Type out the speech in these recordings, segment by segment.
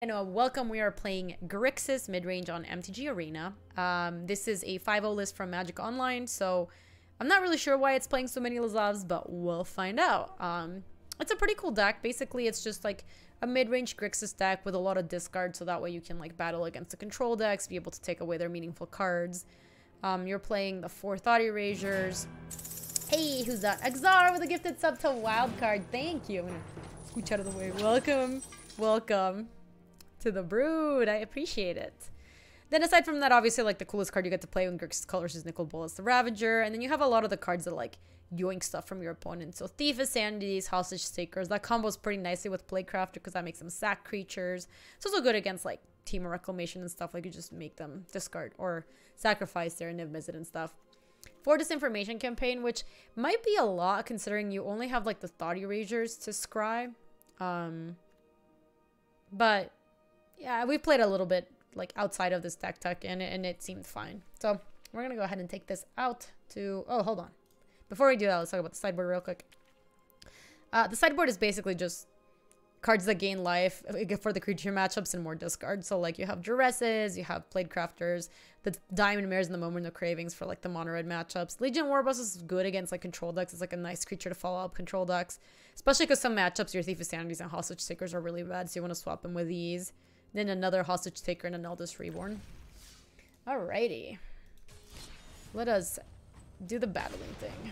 And welcome, we are playing Grixis Midrange on MTG Arena. This is a 5-0 list from Magic Online, so I'm not really sure why it's playing so many Lazavs, but we'll find out. It's a pretty cool deck. Basically, it's just like a mid-range Grixis deck with a lot of discard, so that way you can like battle against the control decks, be able to take away their meaningful cards. You're playing the 4 Thought Erasures. Hey, who's that? Exar with a gifted sub to Wildcard. Thank you. I'm gonna scooch out of the way. Welcome. Welcome to the Brood. I appreciate it. Then aside from that, obviously like the coolest card you get to play when Grixis Colors is Nicol Bolas the Ravager, and then you have a lot of the cards that like yoink stuff from your opponent. So Thief of Sanities, Hostage Takers, that combos pretty nicely with Plaguecrafter because that makes them sack creatures. It's also good against like Team of Reclamation and stuff, like you just make them discard or sacrifice their Niv Mizzet and stuff. 4 Disinformation Campaign, which might be a lot considering you only have like the Thought Erasures to scry. But yeah, we played a little bit like outside of this deck tech and it seemed fine. So we're gonna go ahead and take this out to, oh, hold on. Before we do that, let's talk about the sideboard real quick. The sideboard is basically just cards that gain life for the creature matchups and more discard. So like you have Duresses, you have Plaguecrafters, the Diamond Mares and the Moment of Cravings for like the mono red matchups. Legion Warboss is good against like control decks. It's like a nice creature to follow up control decks, especially because some matchups your Thief of Sanities and Hostage Takers are really bad, so you want to swap them with these. Then another Hostage Taker and an Eldest Reborn. Alrighty. Let us do the battling thing.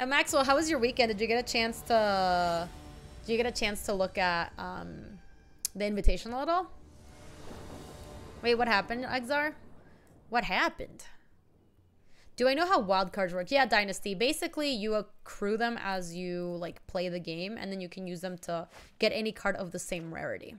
And Maxwell, how was your weekend? Did you get a chance to look at the Invitational at all? Wait, what happened, Exar? What happened? Do I know how wild cards work? Yeah, Dynasty. Basically, you accrue them as you like play the game, and then you can use them to get any card of the same rarity.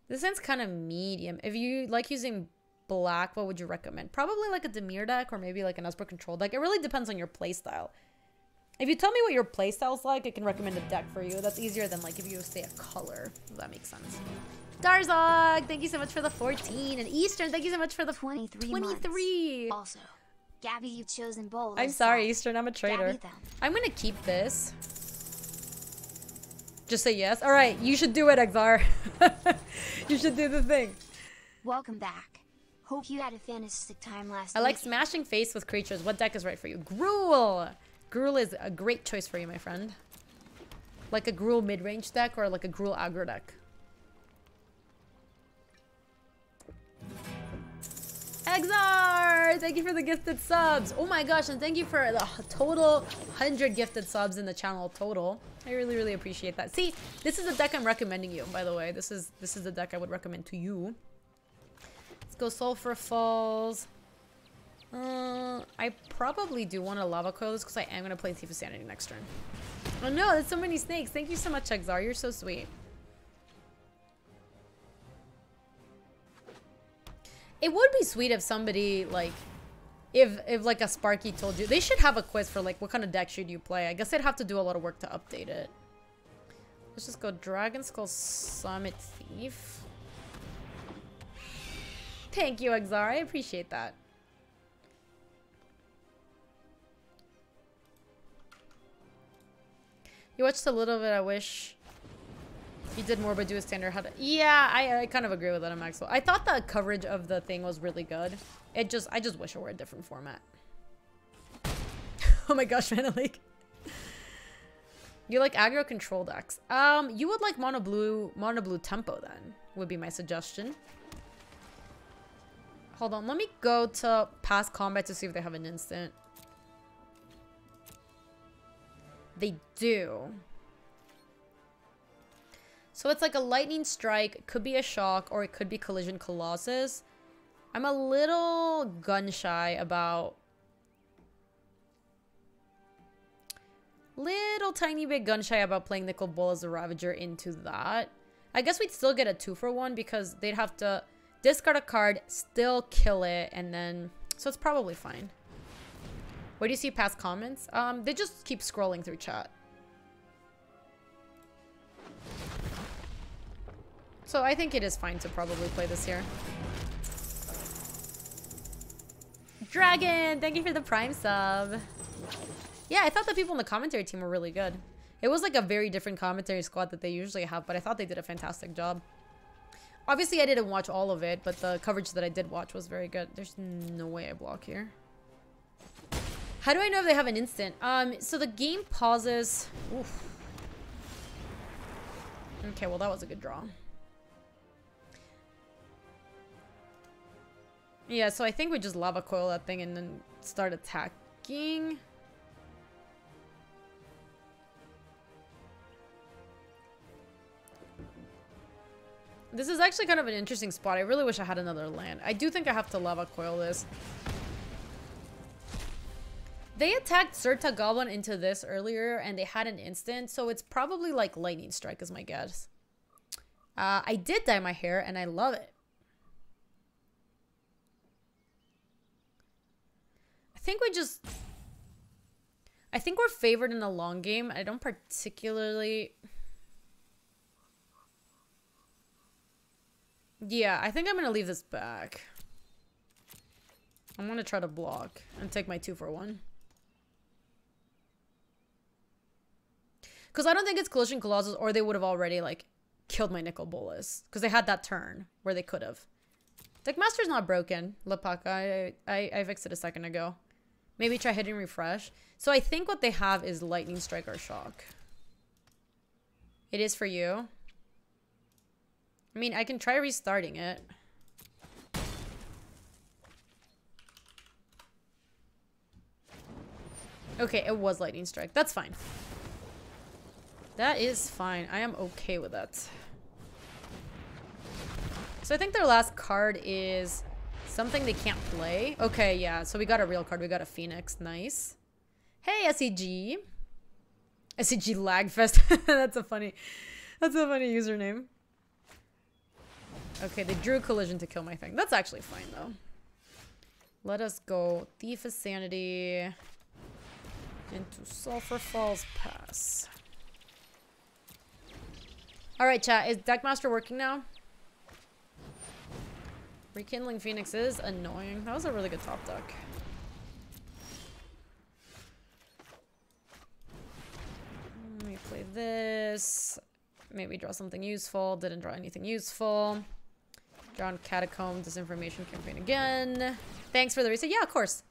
This one's kind of medium. If you like using black, what would you recommend? Probably like a Dimir deck or maybe like an Esper control deck. It really depends on your playstyle. If you tell me what your playstyle's like, I can recommend a deck for you. That's easier than like if you say a color, if that makes sense. Darzog, thank you so much for the 14. And Eastern, thank you so much for the 23. Also, Gaby, you've chosen bold. I'm sorry, Eastern, I'm a traitor. I'm gonna keep this. Just say yes. All right, you should do it, Exar. You should do the thing. Welcome back. Hope you had a fantastic time last night. I like weekend. smashing face with creatures. What deck is right for you? Gruul. Gruul is a great choice for you, my friend. Like a Gruul mid-range deck or like a Gruul aggro deck. Exar! Thank you for the gifted subs. Oh my gosh, and thank you for the total 100 gifted subs in the channel total. I really, really appreciate that. See, this is the deck I'm recommending you, by the way. This is the deck I would recommend to you. Let's go Sulfur Falls. I probably do want to Lava Coil this because I am going to play Thief of Sanity next turn. Oh no, there's so many snakes. Thank you so much, Exar. You're so sweet. It would be sweet if somebody, like, if like a Sparky told you. They should have a quiz for, like, what kind of deck should you play. I guess they'd have to do a lot of work to update it. Let's just go Dragon Skull Summit Thief. Thank you, Exar. I appreciate that. You watched a little bit. I wish you did more, but do a standard. How to? Yeah, I kind of agree with that, Maxwell. I thought the coverage of the thing was really good. I just wish it were a different format. Oh my gosh, Mana League. You like aggro control decks. You would like mono blue tempo then, would be my suggestion. Hold on, let me go to past combat to see if they have an instant. They do. So it's like a lightning strike, it could be a shock, or it could be collision colossus. I'm a little gun shy about... Little tiny bit gun shy about playing Nicol Bolas the Ravager into that. I guess we'd still get a 2-for-1 because they'd have to discard a card, still kill it, and then... So it's probably fine. Where do you see past comments? They just keep scrolling through chat. So I think it is fine to probably play this here. Dragon, thank you for the Prime sub. Yeah, I thought the people in the commentary team were really good. It was like a very different commentary squad that they usually have, but I thought they did a fantastic job. Obviously, I didn't watch all of it, but the coverage that I did watch was very good. There's no way I block here. How do I know if they have an instant? So the game pauses. Oof. Okay, well, that was a good draw. Yeah, so I think we just lava coil that thing and then start attacking. This is actually kind of an interesting spot. I really wish I had another land. I do think I have to lava coil this. They attacked Surta Goblin into this earlier and they had an instant, so it's probably like Lightning Strike is my guess. I did dye my hair and I love it. I think we're favored in the long game. I don't particularly... Yeah, I think I'm gonna leave this back. I'm gonna try to block and take my 2 for 1. Because I don't think it's Collision Colossus, or they would have already like killed my Nicol Bolas. Because they had that turn where they could have. Deckmaster's not broken, Lapaka. I fixed it a second ago. Maybe try hitting refresh. So I think what they have is Lightning Strike or Shock. It is for you. I mean, I can try restarting it. Okay, it was Lightning Strike. That's fine. That is fine. I am okay with that. So I think their last card is something they can't play. Okay, yeah. So we got a real card. We got a Phoenix. Nice. Hey, SEG. SEG Lagfest. That's a funny username. Okay, they drew Collision to kill my thing. That's actually fine, though. Let us go Thief of Sanity into Sulphur Falls Pass. Alright, chat. Is Deckmaster working now? Rekindling Phoenix is annoying. That was a really good top deck. Let me play this. Maybe draw something useful. Didn't draw anything useful. Draw on Catacomb Disinformation Campaign again. Thanks for the reset. Yeah, of course.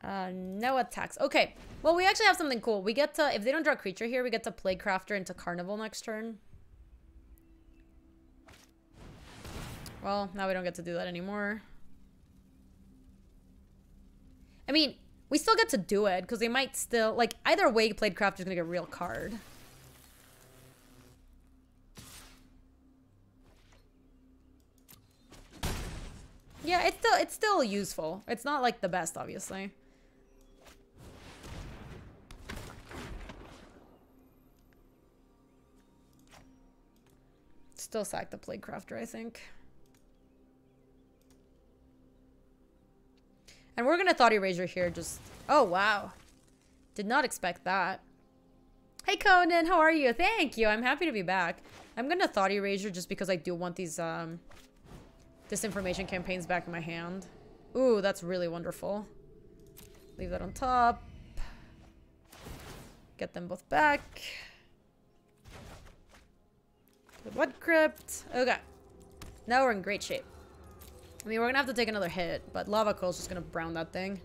No attacks. Okay. Well, we actually have something cool. We get to, if they don't draw a creature here, we get to Plague Crafter into Carnival next turn. Well, now we don't get to do that anymore. I mean, we still get to do it, because they might still, like, either way, Plague Crafter is going to get a real card. Yeah, it's still useful. It's not like the best, obviously. Still sack the Plague Crafter, I think. And we're gonna Thought Erasure here, just... Oh, wow. Did not expect that. Hey, Conan, how are you? Thank you, I'm happy to be back. I'm gonna Thought Erasure just because I do want these, Disinformation campaigns back in my hand. Ooh, that's really wonderful. Leave that on top. Get them both back. What crypt? Okay. Now we're in great shape. I mean, we're gonna have to take another hit, but Lava Coil's just gonna brown that thing.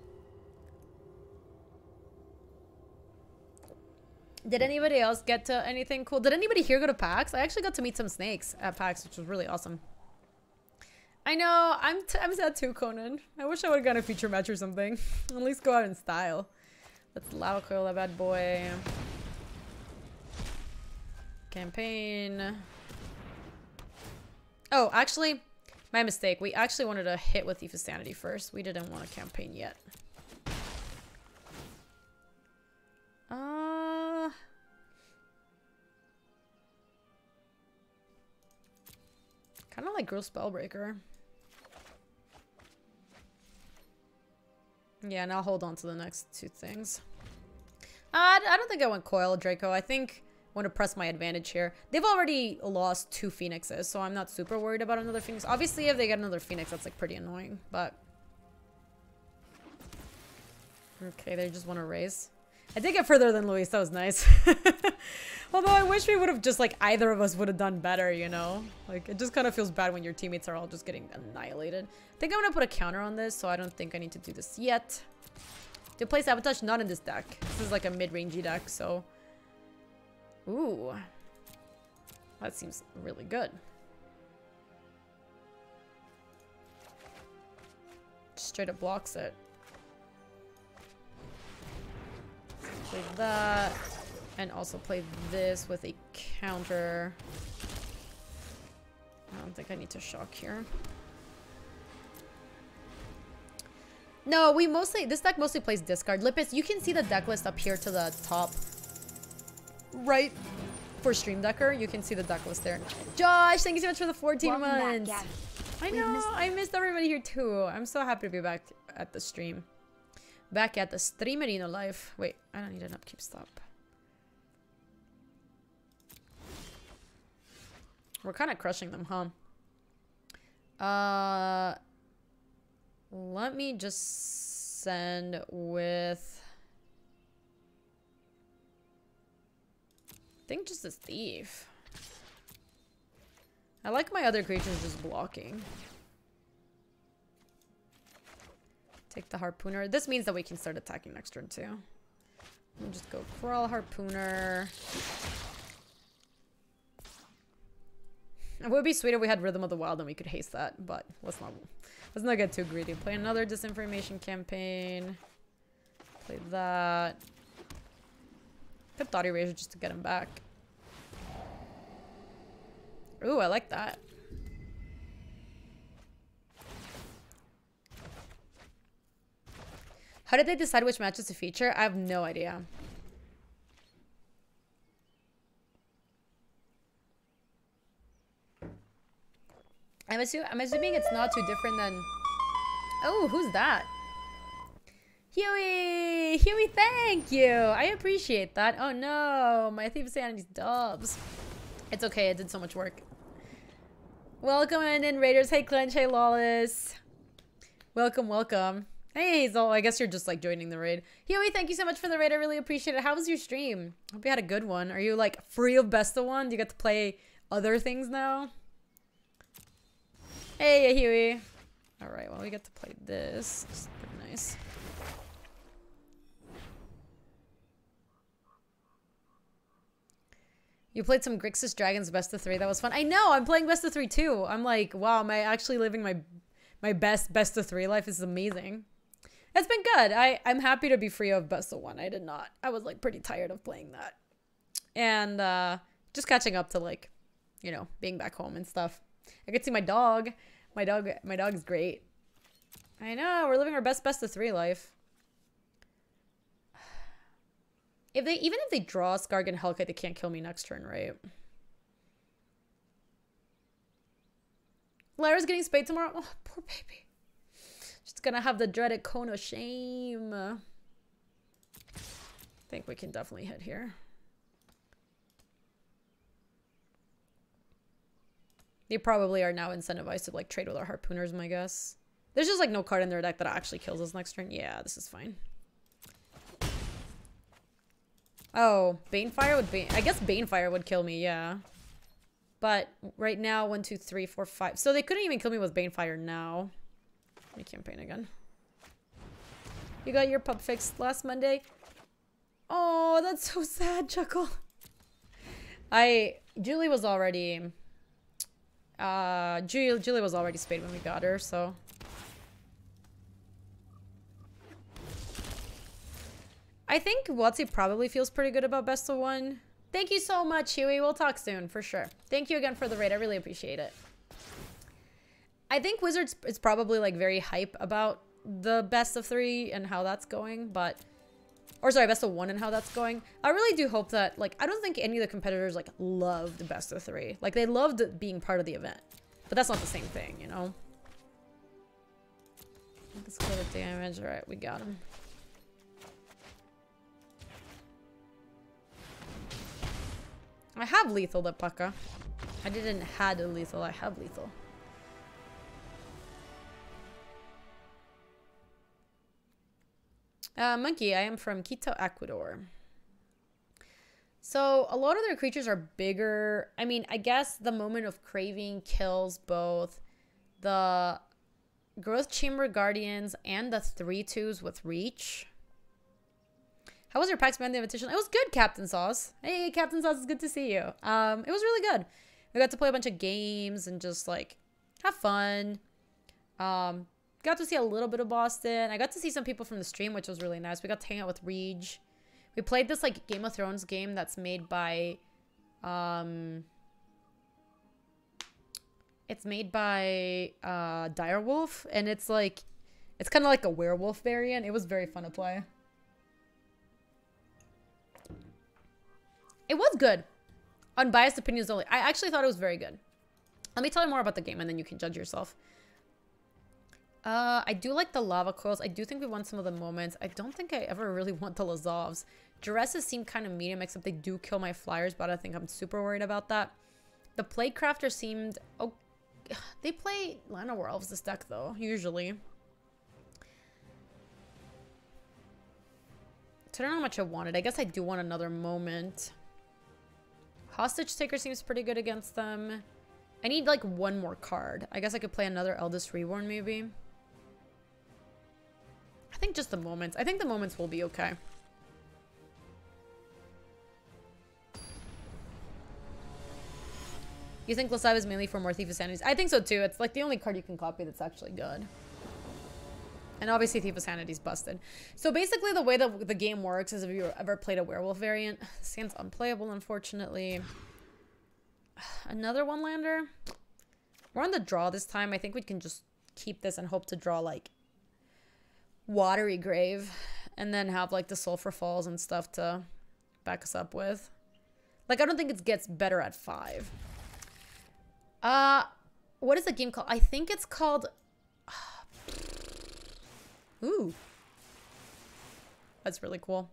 Did anybody else get to anything cool? Did anybody here go to PAX? I actually got to meet some snakes at PAX, which was really awesome. I know, I'm sad too, Conan. I wish I would have gotten a feature match or something. At least go out in style. Let's Lava Coil that bad boy. Campaign. Oh, actually, my mistake. We actually wanted to hit with Thief of Sanity first. We didn't want a campaign yet. Kind of like Gross Spellbreaker. Yeah, and I'll hold on to the next two things. I don't think I went Coil Draco. I think I want to press my advantage here. They've already lost 2 Phoenixes, so I'm not super worried about another Phoenix. Obviously, if they get another Phoenix, that's like pretty annoying, but Okay, they just want to raise. I did get further than Luis. That was nice. Although I wish we would have just, like, either of us would have done better, you know? Like, it just kind of feels bad when your teammates are all just getting annihilated. I think I'm going to put a counter on this, so I don't think I need to do this yet. To play Sabotage, not in this deck. This is like a mid-rangey deck, so... Ooh. That seems really good. Just straight up blocks it. Play that. And also play this with a counter. I don't think I need to shock here. No, we mostly... This deck mostly plays discard. Lippis, you can see the deck list up here to the top. Right. For Stream Decker, you can see the deck list there. Josh, thank you so much for the 14 months. Back, I know, I missed everybody here too. I'm so happy to be back at the stream. Back at the Streamerino life. Wait, I don't need an upkeep stop. We're kind of crushing them, huh? Let me just send with... I think just this thief. I like my other creatures just blocking. Take the harpooner. This means that we can start attacking next turn too. Let me just go crawl harpooner. It would be sweet if we had Rhythm of the Wild and we could haste that, but let's not get too greedy. Play another Disinformation Campaign. Play that. Put Thought Erasure just to get him back. Ooh, I like that. How did they decide which matches to feature? I have no idea. I'm assuming it's not too different than... Oh, who's that? Huey! Huey, thank you! I appreciate that. Oh no, my Thief of Sanity's dubs. It's okay, it did so much work. Welcome in, Raiders. Hey, Clench. Hey, Lawless. Welcome, welcome. Hey, Hazel. I guess you're just, like, joining the raid. Huey, thank you so much for the raid. I really appreciate it. How was your stream? Hope you had a good one. Are you, like, free of Best of One? Do you get to play other things now? Hey, Huey. Alright, well, we get to play this. It's pretty nice. You played some Grixis Dragons Best of 3. That was fun. I know, I'm playing Best of 3 too. I'm like, wow, am I actually living my best of 3 life? This is amazing. It's been good. I'm happy to be free of Best of 1. I did not. I was like pretty tired of playing that. And just catching up to like, you know, being back home and stuff. I could see my dog. My dog is great. I know, we're living our best of 3 life. Even if they draw Skarg and Hellkite, they can't kill me next turn, right? Lara's getting spayed tomorrow. Oh, poor baby. She's gonna have the dreaded cone of shame. I think we can definitely hit here. They probably are now incentivized to like trade with our harpooners, my guess. There's just like no card in their deck that actually kills us next turn. Yeah, this is fine. Oh, Banefire would be... I guess Banefire would kill me, yeah. But right now, 1, 2, 3, 4, 5. So they couldn't even kill me with Banefire now. Let me campaign again. You got your pup fixed last Monday? Oh, that's so sad, Chuckle. Julie was already... Julie was already spayed when we got her, so... I think Watsy probably feels pretty good about Best of 1. Thank you so much, Huey. We'll talk soon, for sure. Thank you again for the raid. I really appreciate it. I think Wizards is probably, like, very hype about the Best of 3 and how that's going, but... Or, sorry, Best of 1 and how that's going. I really do hope that, like, I don't think any of the competitors, like, loved Best of 3. Like, they loved being part of the event. But that's not the same thing, you know? Let's go to damage. Alright, we got him. I have lethal, the Paka. I didn't had a lethal, I have lethal. Monkey, I am from Quito, Ecuador. So a lot of their creatures are bigger. I mean, I guess the Moment of Craving kills both the Growth Chamber Guardians and the 3/2s with Reach. How was your PAX Band Invitational? It was good, Captain Sauce. Hey, Captain Sauce, it's good to see you. It was really good. We got to play a bunch of games and just like have fun. Got to see a little bit of Boston. I got to see some people from the stream, which was really nice. We got to hang out with Reach. We played this like Game of Thrones game that's made by it's made by Direwolf, and it's like it's kind of like a werewolf variant. It was very fun to play. It was good. Unbiased opinions only. I actually thought it was very good. Let me tell you more about the game and then you can judge yourself. I do like the lava coils. I do think we won some of the moments. I don't think I ever really want the Lazovs. Duresses seem kind of medium, except they do kill my flyers, but I think I'm super worried about that. The Plague Crafter seemed... Oh, they play Lana Werewolves this deck, though, usually. So I don't know how much I wanted. I guess I do want another moment. Hostage Taker seems pretty good against them. I need, like, one more card. I guess I could play another Eldest Reborn, maybe. I think just the moments. I think the moments will be okay. You think Lasav is mainly for more Thief of Sanities? I think so too. It's like the only card you can copy that's actually good. And obviously Thief of Sanity's busted. So basically the way that the game works is if you ever played a werewolf variant, this game's unplayable unfortunately. Another one lander. We're on the draw this time. I think we can just keep this and hope to draw like Watery Grave and then have like the Sulfur Falls and stuff to back us up with. Like I don't think it gets better at 5. What is the game called? I think it's called ooh. That's really cool.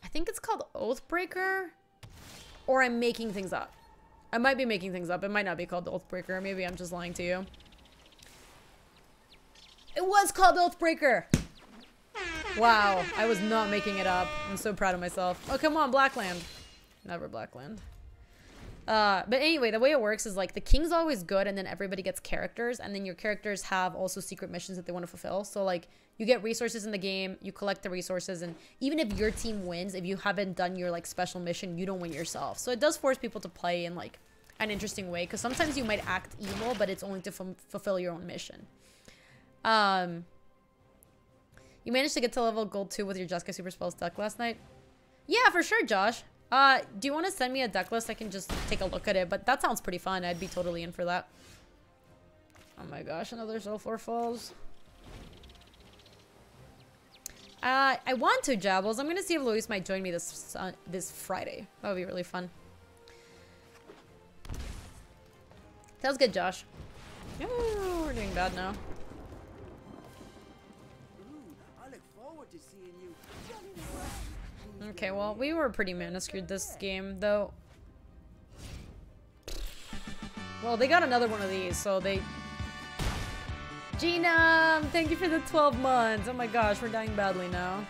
I think it's called Oathbreaker, or I'm making things up. I might be making things up. It might not be called Oathbreaker. Maybe I'm just lying to you. It was called Oathbreaker. Wow, I was not making it up. I'm so proud of myself. Oh, come on, Blackland. Never Blackland. But anyway, the way it works is like the king's always good and then everybody gets characters and then your characters have also secret missions that they want to fulfill. So like you get resources in the game, you collect the resources, and even if your team wins, if you haven't done your like special mission, you don't win yourself. So it does force people to play in like an interesting way because sometimes you might act evil, but it's only to fulfill your own mission. You managed to get to level gold 2 with your Jessica Super Spells deck last night? Yeah, for sure, Josh. Do you want to send me a deck list? I can just take a look at it, but that sounds pretty fun. I'd be totally in for that. Oh my gosh, another Sulfur Falls. I want to, Jabbles. I'm gonna see if Luis might join me this Friday. That would be really fun. Sounds good, Josh. Oh, we're doing bad now. Okay, well, we were pretty mana screwed this game, though. Well, they got another one of these, so they... Gina, thank you for the 12 months. Oh my gosh, we're dying badly now.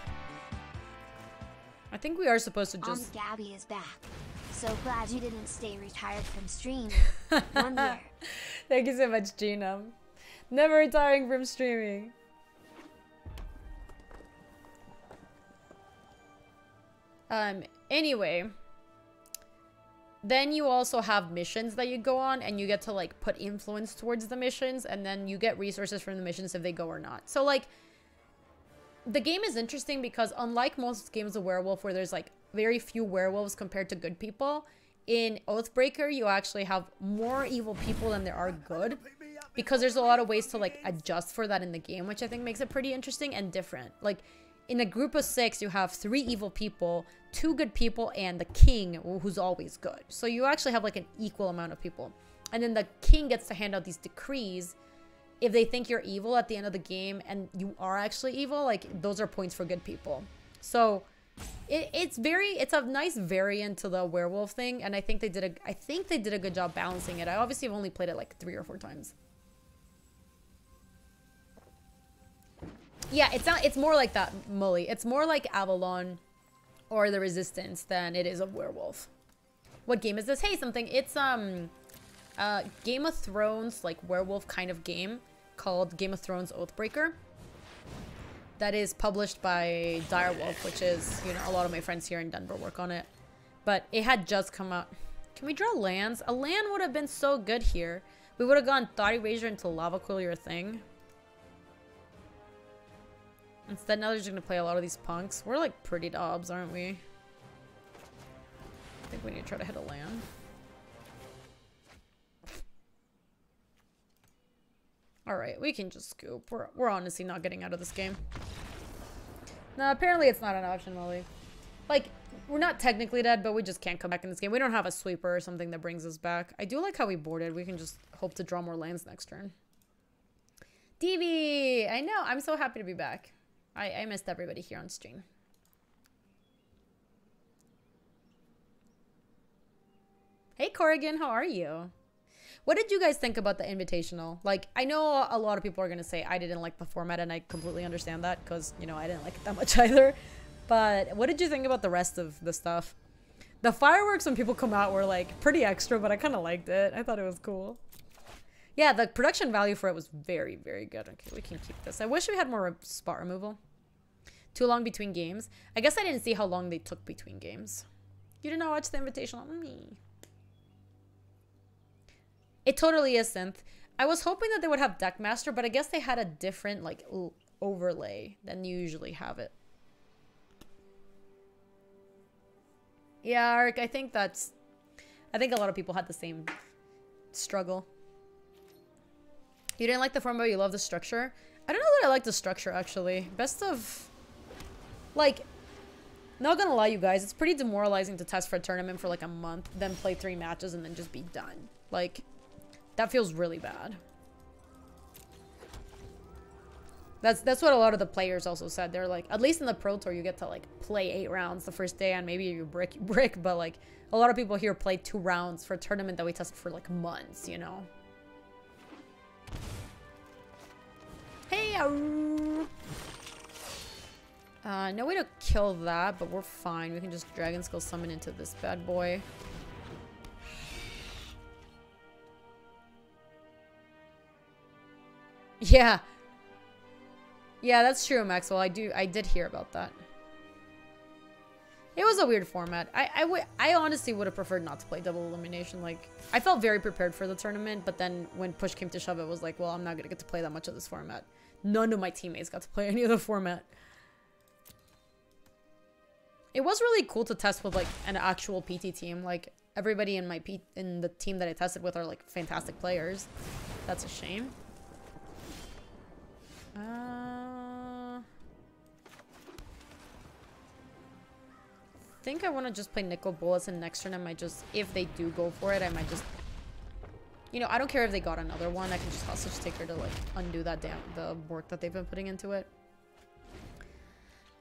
I think we are supposed to just... Gaby is back. So glad you didn't stay retired from streaming. 1 year. Thank you so much, Gina. Never retiring from streaming. Anyway, then you also have missions that you go on and you get to like put influence towards the missions and then you get resources from the missions if they go or not. So like the game is interesting because unlike most games of werewolf where there's like very few werewolves compared to good people, in Oathbreaker you actually have more evil people than there are good because there's a lot of ways to like adjust for that in the game, which I think makes it pretty interesting and different. Like in a group of 6, you have 3 evil people, 2 good people, and the king, who's always good. So you actually have like an equal amount of people. And then the king gets to hand out these decrees. If they think you're evil at the end of the game and you are actually evil, like those are points for good people. So it's a nice variant to the werewolf thing, and I think they did a good job balancing it. I obviously have only played it like 3 or 4 times. Yeah, it's not. It's more like that, Mully. It's more like Avalon or the Resistance than it is a werewolf. What game is this? Hey, something. It's Game of Thrones, like werewolf kind of game called Game of Thrones Oathbreaker. That is published by Direwolf, which is, you know, a lot of my friends here in Denver work on it. But it had just come out. Can we draw lands? A land would have been so good here. We would have gone Thought Erasure into Lava Coil your thing. Instead, now they're just going to play a lot of these punks. We're like pretty dobs, aren't we? I think we need to try to hit a land. Alright, we can just scoop. We're honestly not getting out of this game. No, apparently it's not an option, Molly. Like, we're not technically dead, but we just can't come back in this game. We don't have a sweeper or something that brings us back. I do like how we boarded. We can just hope to draw more lands next turn. DV! I know, I'm so happy to be back. I missed everybody here on stream. Hey Corrigan, how are you? What did you guys think about the Invitational? Like, I know a lot of people are going to say I didn't like the format, and I completely understand that because, you know, I didn't like it that much either. But what did you think about the rest of the stuff? The fireworks when people come out were, like, pretty extra, but I kind of liked it. I thought it was cool. Yeah, the production value for it was very, very good. Okay, we can keep this. I wish we had more spot removal. Too long between games. I guess I didn't see how long they took between games. You did not watch the Invitational? Me. It totally is synth. I was hoping that they would have Deckmaster, but I guess they had a different, like, overlay than you usually have it. Yeah, Ark, I think a lot of people had the same struggle. You didn't like the format, but you love the structure? I don't know that I like the structure, actually. Best of... Like, not gonna lie, you guys, it's pretty demoralizing to test for a tournament for, like, a month, then play 3 matches, and then just be done. Like... That feels really bad. That's what a lot of the players also said. They're like, at least in the Pro Tour, you get to like play 8 rounds the first day, and maybe you brick. But like, a lot of people here play 2 rounds for a tournament that we tested for like months, you know. Hey, no way to kill that, but we're fine. We can just Dragon Skull summon into this bad boy. Yeah. Yeah, that's true, Maxwell. I did hear about that. It was a weird format. I honestly would have preferred not to play double elimination. Like, I felt very prepared for the tournament, but then when push came to shove, it was like, well, I'm not gonna get to play that much of this format. None of my teammates got to play any of the format. It was really cool to test with like an actual PT team. Like, everybody in the team that I tested with are like fantastic players. That's a shame. I think I want to just play Nickel Bullets, and next turn I might just, if they do go for it, I might just, you know, I don't care if they got another one. I can just hostage taker to like undo that the work that they've been putting into it.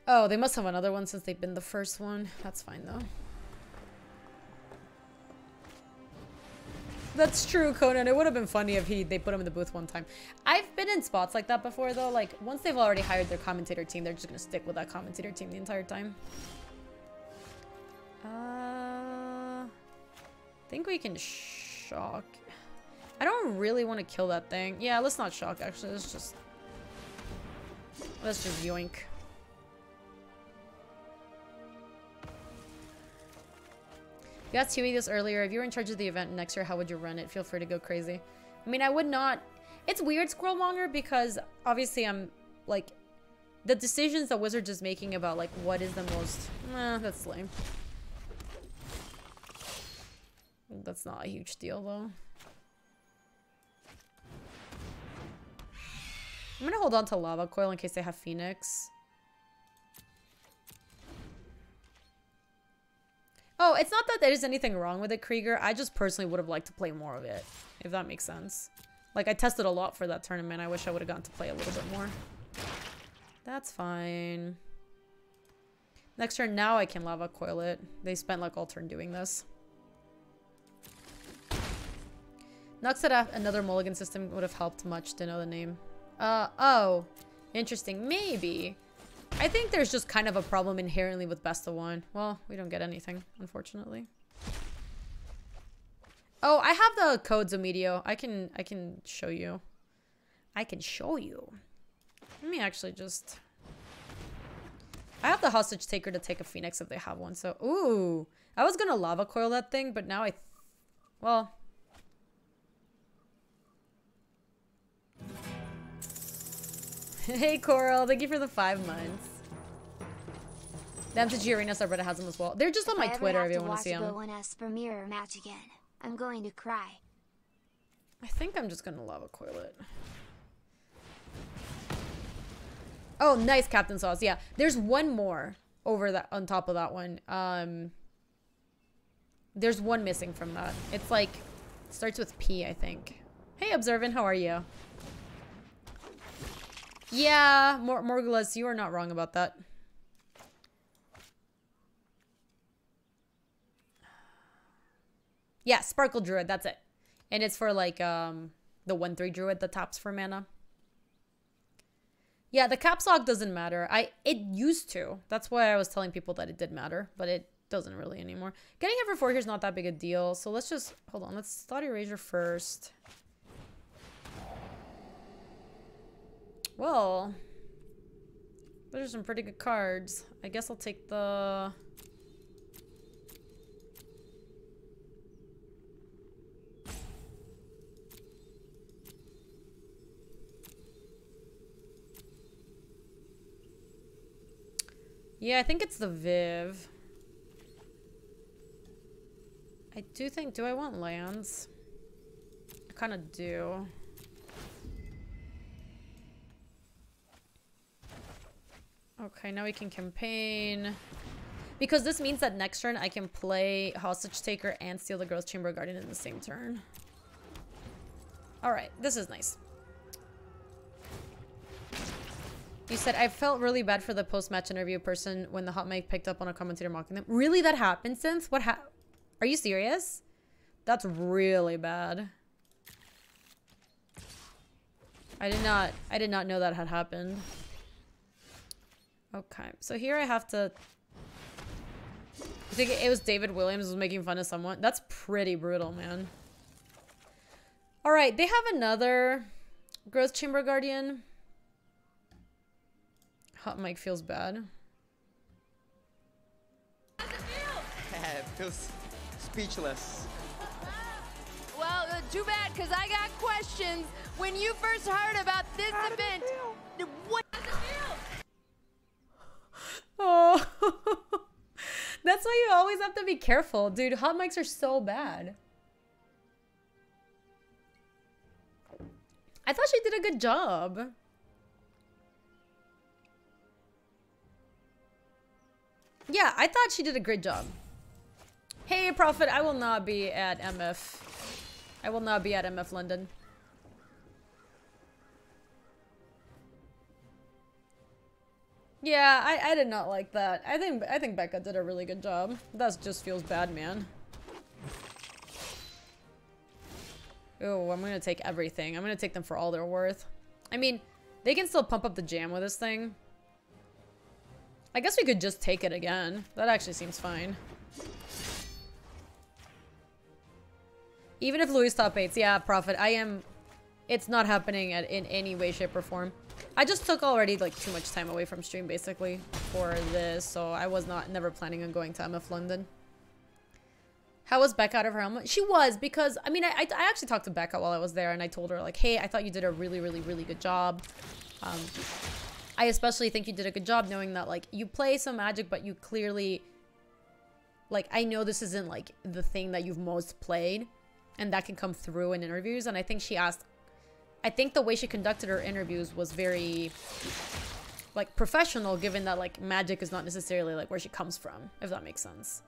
Oh, they must have another one since they've been the first one. That's fine though. That's true, Conan. It would have been funny if they put him in the booth one time. I've been in spots like that before, though. Like, once they've already hired their commentator team, they're just going to stick with that commentator team the entire time. I think we can shock. I don't really want to kill that thing. Yeah, let's not shock, actually. Let's just yoink. You asked Huey this earlier. If you were in charge of the event next year, how would you run it? Feel free to go crazy. I mean, I would not. It's weird, Squirrelmonger, because obviously I'm like, the decisions that Wizards is making about like what is the most. That's lame. That's not a huge deal though. I'm gonna hold on to Lava Coil in case they have Phoenix. Oh, it's not that there's anything wrong with it, Krieger. I just personally would have liked to play more of it, if that makes sense. Like, I tested a lot for that tournament. I wish I would have gotten to play a little bit more. That's fine. Next turn, now I can Lava Coil it. They spent, like, all turn doing this. Nux said another mulligan system would have helped much to know the name. Oh. Interesting. Maybe. I think there's just kind of a problem inherently with best of one. Well, we don't get anything, unfortunately. Oh, I have the codes Omedio. I can show you. I can show you. Let me actually just... I have the hostage taker to take a phoenix if they have one, so... Ooh! I was gonna lava coil that thing, but now well... Hey, Coral. Thank you for the 5 months. The MTG Arena subreddit has them as well. They're just on my Twitter if you want to see them. If I ever have to watch a Go 1S for mirror match again, I'm going to cry. I think I'm just gonna lava coil it. Oh, nice, Captain Sauce. Yeah, there's one more over that on top of that one. There's one missing from that. It's like starts with P, I think. Hey, Observant, how are you? Yeah, Morgulas, you are not wrong about that. Yeah, Sparkle Druid, that's it. And it's for like the 1/3 Druid that taps for mana. Yeah, the caps lock doesn't matter. It used to. That's why I was telling people that it did matter, but it doesn't really anymore. Getting it for 4 here is not that big a deal. So let's just hold on. Let's Thought Erasure first. Well, those are some pretty good cards. I guess I'll take the... Yeah, I think it's the Viv. I do think... Do I want lands? I kind of do. Okay, now we can campaign. Because this means that next turn I can play Hostage Taker and steal the Growth Chamber Guardian in the same turn. Alright, this is nice. You said, I felt really bad for the post-match interview person when the hot mic picked up on a commentator mocking them. Really? That happened, Synth? What Are you serious? That's really bad. I did not know that had happened. Okay, so here I have to... I think it was David Williams was making fun of someone. That's pretty brutal, man. Alright, they have another Growth Chamber Guardian. Hot mic feels bad. How does it feel? It feels speechless. Well, too bad, because I got questions. When you first heard about this event, what does it feel? Oh, that's why you always have to be careful, dude. Hot mics are so bad. I thought she did a good job. Yeah, I thought she did a great job. Hey, Prophet, I will not be at MF. I will not be at MF London. Yeah, I did not like that. I think Becca did a really good job. That just feels bad, man. Oh, I'm gonna take everything. I'm gonna take them for all they're worth. I mean, they can still pump up the jam with this thing. I guess we could just take it again. That actually seems fine. Even if Louis top 8s, yeah, Prophet, it's not happening in any way, shape, or form. I just took already like too much time away from stream basically for this, so I was never planning on going to MF London. How was Becca out of her helmet? She was, because I mean I actually talked to Becca while I was there, and I told her like, hey, I thought you did a really good job. I especially think you did a good job knowing that like you play some Magic, but you clearly, like, I know this isn't like the thing that you've most played, and that can come through in interviews. And I think I think the way she conducted her interviews was very like professional, given that like Magic is not necessarily like where she comes from, if that makes sense.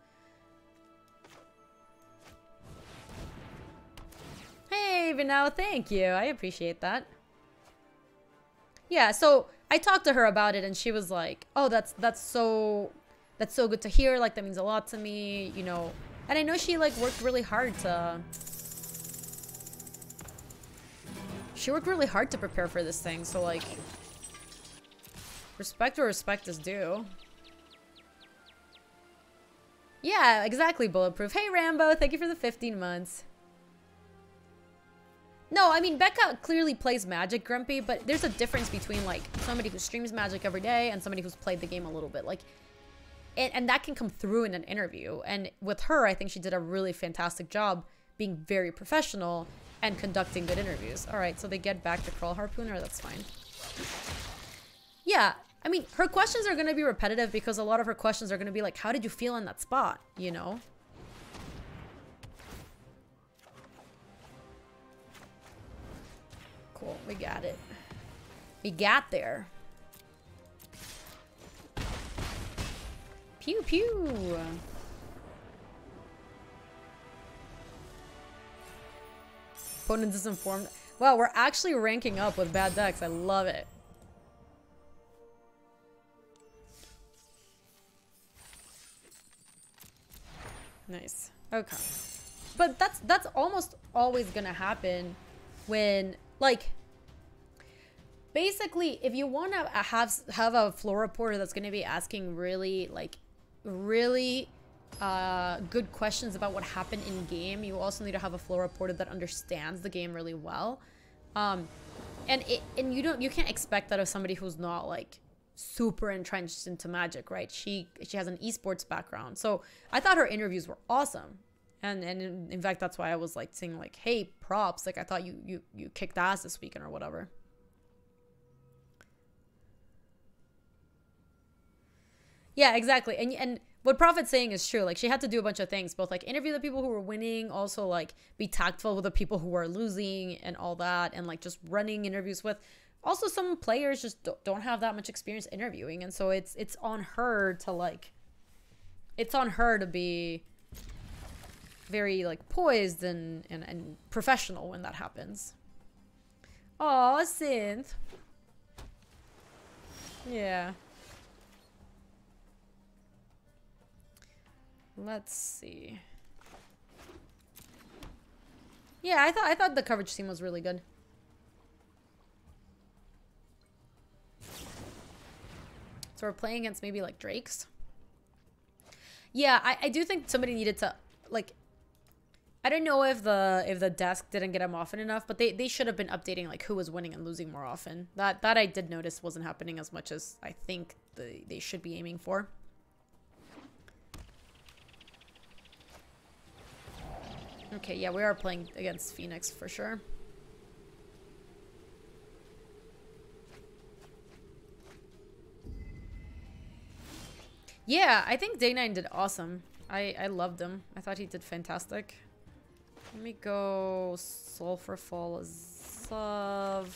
Hey, Vinao, thank you. I appreciate that. Yeah, so I talked to her about it, and she was like, "Oh, that's so good to hear. Like, that means a lot to me, you know." And I know she like worked really hard to. She worked really hard to prepare for this thing, so like, Respect where respect is due. Yeah, exactly, Bulletproof. Hey, Rambo, thank you for the 15 months. No, I mean, Becca clearly plays Magic, Grumpy, but there's a difference between, like, somebody who streams Magic every day and somebody who's played the game a little bit. Like, and that can come through in an interview. And with her, I think she did a really fantastic job being very professional and conducting good interviews. All right, so they get back to Crawl Harpooner. That's fine. Yeah, I mean, her questions are going to be repetitive because a lot of her questions are going to be like, how did you feel in that spot, you know? Cool, we got it. We got there. Pew pew. Opponent is informed. Wow, we're actually ranking up with bad decks. I love it. Nice. Okay. But that's almost always gonna happen when, like, basically, if you want to have a floor reporter that's going to be asking really, like, really good questions about what happened in game, you also need to have a floor reporter that understands the game really well. And you can't expect that of somebody who's not, like, super entrenched into Magic, right? She has an esports background, so I thought her interviews were awesome. And in fact, that's why I was like saying, like, hey, props, like, I thought you kicked ass this weekend or whatever. Yeah, exactly. And what Prophet's saying is true. Like, she had to do a bunch of things, both like interview the people who were winning, also like be tactful with the people who are losing and all that, and like just running interviews with. Also, some players just don't have that much experience interviewing, and so it's on her to, like, it's on her to be very, like, poised and professional when that happens. Aw, Synth. Yeah. Let's see. Yeah, I thought the coverage team was really good. So we're playing against maybe like Drakes. Yeah, I do think somebody needed to, like, I don't know if the desk didn't get them often enough, but they should have been updating, like, who was winning and losing more often. That I did notice wasn't happening as much as I think they should be aiming for. Okay, yeah, we are playing against Phoenix for sure. Yeah, I think Day9 did awesome. I loved him. I thought he did fantastic. Let me go Sulfurfall Lazav.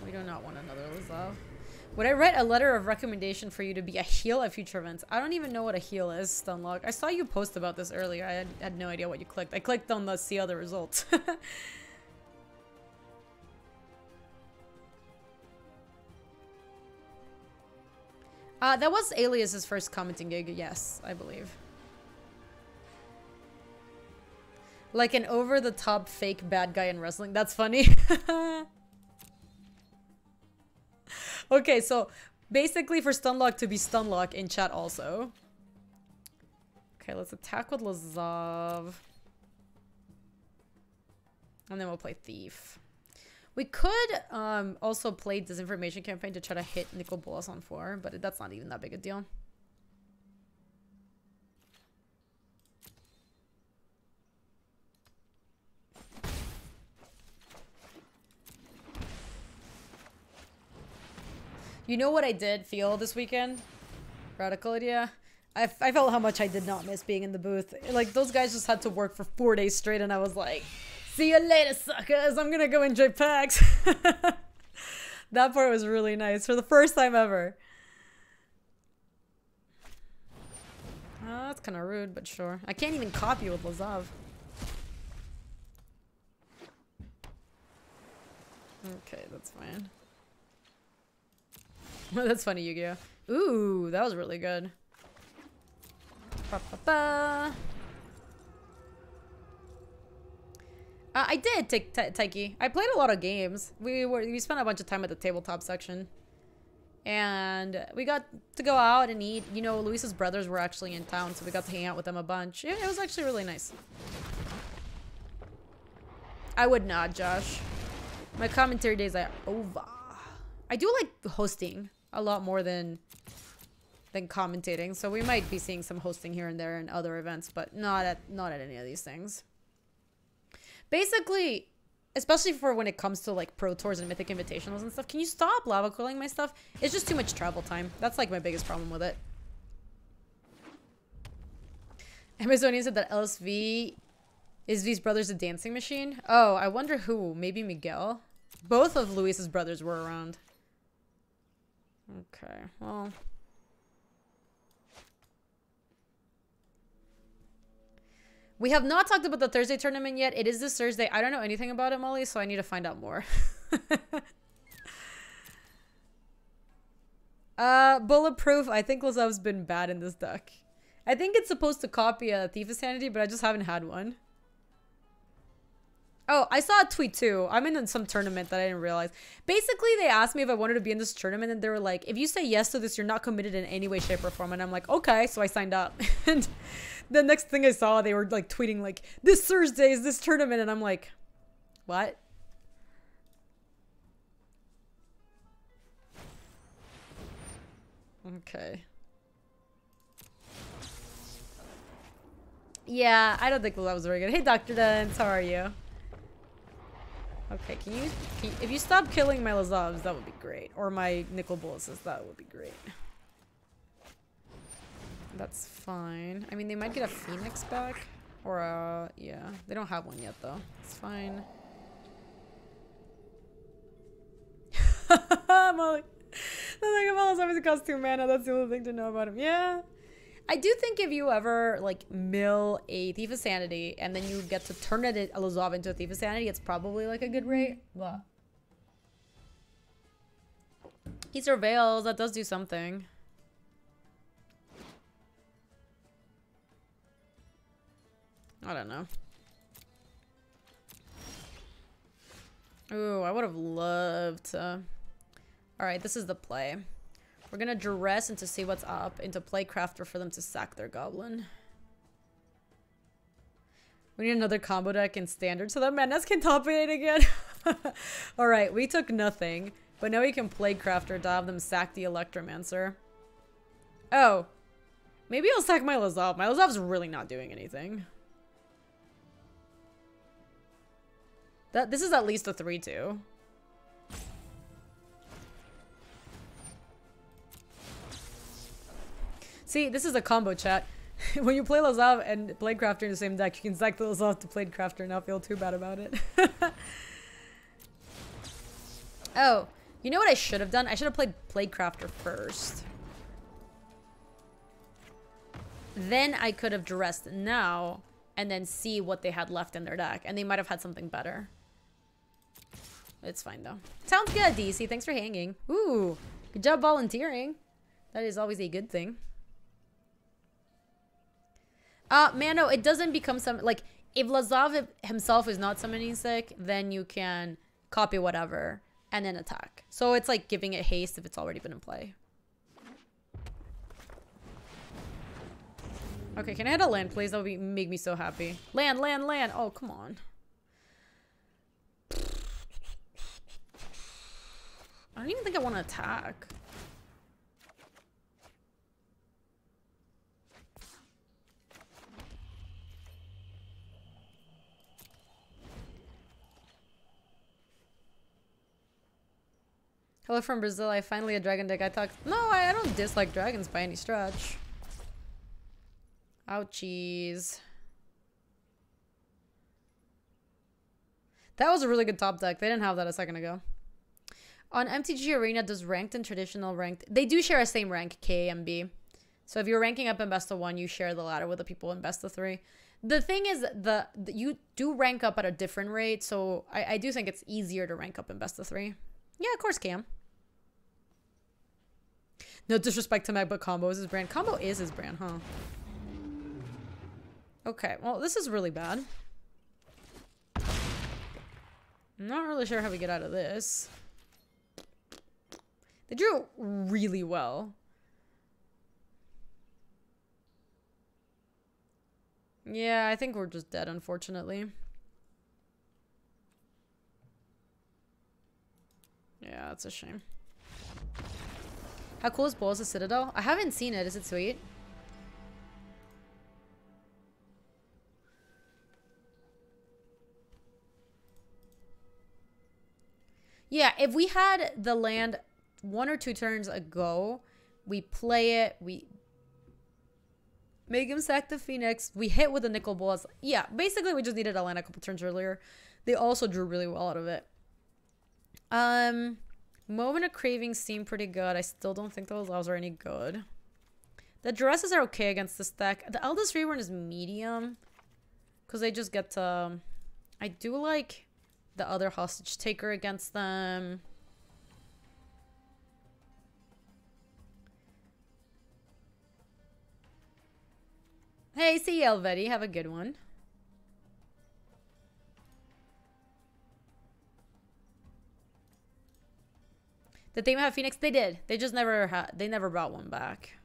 We do not want another Lazav. Would I write a letter of recommendation for you to be a heel at future events? I don't even know what a heel is, Stunlock. I saw you post about this earlier. I had no idea what you clicked. I clicked on the see other results. That was Alias's first commenting gig, yes, I believe. Like an over-the-top fake bad guy in wrestling. That's funny. Okay, so basically for Stunlock to be Stunlock in chat also. Okay, let's attack with Lazav. And then we'll play Thief. We could also play Disinformation Campaign to try to hit Nicol Bolas on 4, but that's not even that big a deal. You know what I did feel this weekend? Radical idea. I felt how much I did not miss being in the booth. Like, those guys just had to work for 4 days straight, and I was like, see you later, suckers. I'm gonna go enjoy PAX. That part was really nice for the first time ever. Oh, that's kind of rude, but sure. I can't even copy with Lazav. Okay, that's fine. That's funny, Yu-Gi-Oh! Ooh, that was really good. Ba -ba -ba. I did take Taiki. I played a lot of games. We spent a bunch of time at the tabletop section. And we got to go out and eat. You know, Luis's brothers were actually in town, so we got to hang out with them a bunch. Yeah, it was actually really nice. I would not, Josh. My commentary days are over. I do like hosting a lot more than commentating, so we might be seeing some hosting here and there in other events, but not at any of these things. Basically, especially for when it comes to like pro tours and mythic invitationals and stuff, can you stop lava coiling my stuff? It's just too much travel time. That's like my biggest problem with it. Amazonian said that LSV is these brothers a dancing machine. Oh, I wonder who. Maybe Miguel. Both of Luis's brothers were around. Okay, well. We have not talked about the Thursday tournament yet. It is this Thursday. I don't know anything about it, Molly, so I need to find out more. Bulletproof. I think Lazav's been bad in this deck. I think it's supposed to copy a Thief of Sanity, but I just haven't had one. Oh, I saw a tweet too. I'm in some tournament that I didn't realize. Basically, they asked me if I wanted to be in this tournament, and they were like, if you say yes to this, you're not committed in any way, shape, or form. And I'm like, okay. So I signed up. And the next thing I saw, they were like tweeting like, this Thursday is this tournament. And I'm like, what? Okay. Yeah, I don't think that was very good. Hey, Dr. Dance, how are you? Okay, can you if you stop killing my Lazavs, that would be great. Or my Nicol Bolas's, that would be great. That's fine. I mean, they might get a Phoenix back. Or a, yeah. They don't have one yet, though. It's fine. Molly. The thing about Lazavs is it costs 2 mana. That's the only thing to know about him. Yeah. I do think if you ever, like, mill a Thief of Sanity and then you get to turn it, a Lazav into a Thief of Sanity, it's probably, like, a good rate. But he surveils. That does do something. I don't know. Ooh, I would have loved to. Alright, this is the play. We're gonna duress into see what's up, into play crafter for them to sack their goblin. We need another combo deck in standard so that Madness can top 8 again. Alright, we took nothing, but now we can play crafter to have them sack the Electromancer. Oh. Maybe I'll sack my Lazav. My Lazav's really not doing anything. This is at least a 3-2. See, this is a combo chat. When you play Lazav and Pladecrafter in the same deck, you can sack the Lazav to Pladecrafter and not feel too bad about it. Oh, you know what I should have done? I should have played Pladecrafter first. Then I could have dressed now and then see what they had left in their deck. And they might have had something better. It's fine though. Sounds good, DC. Thanks for hanging. Ooh, good job volunteering. That is always a good thing. Man, no, it doesn't become some, like, if Lazav himself is not summoning sick, then you can copy whatever and then attack. So it's like giving it haste if it's already been in play. Okay, can I hit a land, please? That would make me so happy. Land, land, land. Oh, come on. I don't even think I want to attack. Hello from Brazil. I finally a dragon deck. No, I don't dislike dragons by any stretch. Ouchies. That was a really good top deck. They didn't have that a second ago. On MTG Arena, does ranked and traditional ranked... They do share a same rank, K and B. So if you're ranking up in best of 1, you share the ladder with the people in best of 3. The thing is, you do rank up at a different rate, so I do think it's easier to rank up in best of 3. Yeah, of course, Cam. No disrespect to Meg, but Combo is his brand. Combo is his brand, huh? Okay, well, this is really bad. I'm not really sure how we get out of this. They drew really well. Yeah, I think we're just dead, unfortunately. Yeah, that's a shame. How cool is Bolas' Citadel? I haven't seen it. Is it sweet? Yeah, if we had the land 1 or 2 turns ago, we play it, we make him sack the Phoenix, we hit with the Nickel Bolas. Yeah, basically we just needed a land a couple turns earlier. They also drew really well out of it. Moment of Craving seemed pretty good. I still don't think those laws are any good. The Duresses are okay against this deck. The Eldest Reborn is medium. Because they just get to... I do like the other Hostage Taker against them. Hey, see you, Elvetti. Have a good one. Did they have Phoenix? They did. They just never had. They never brought one back.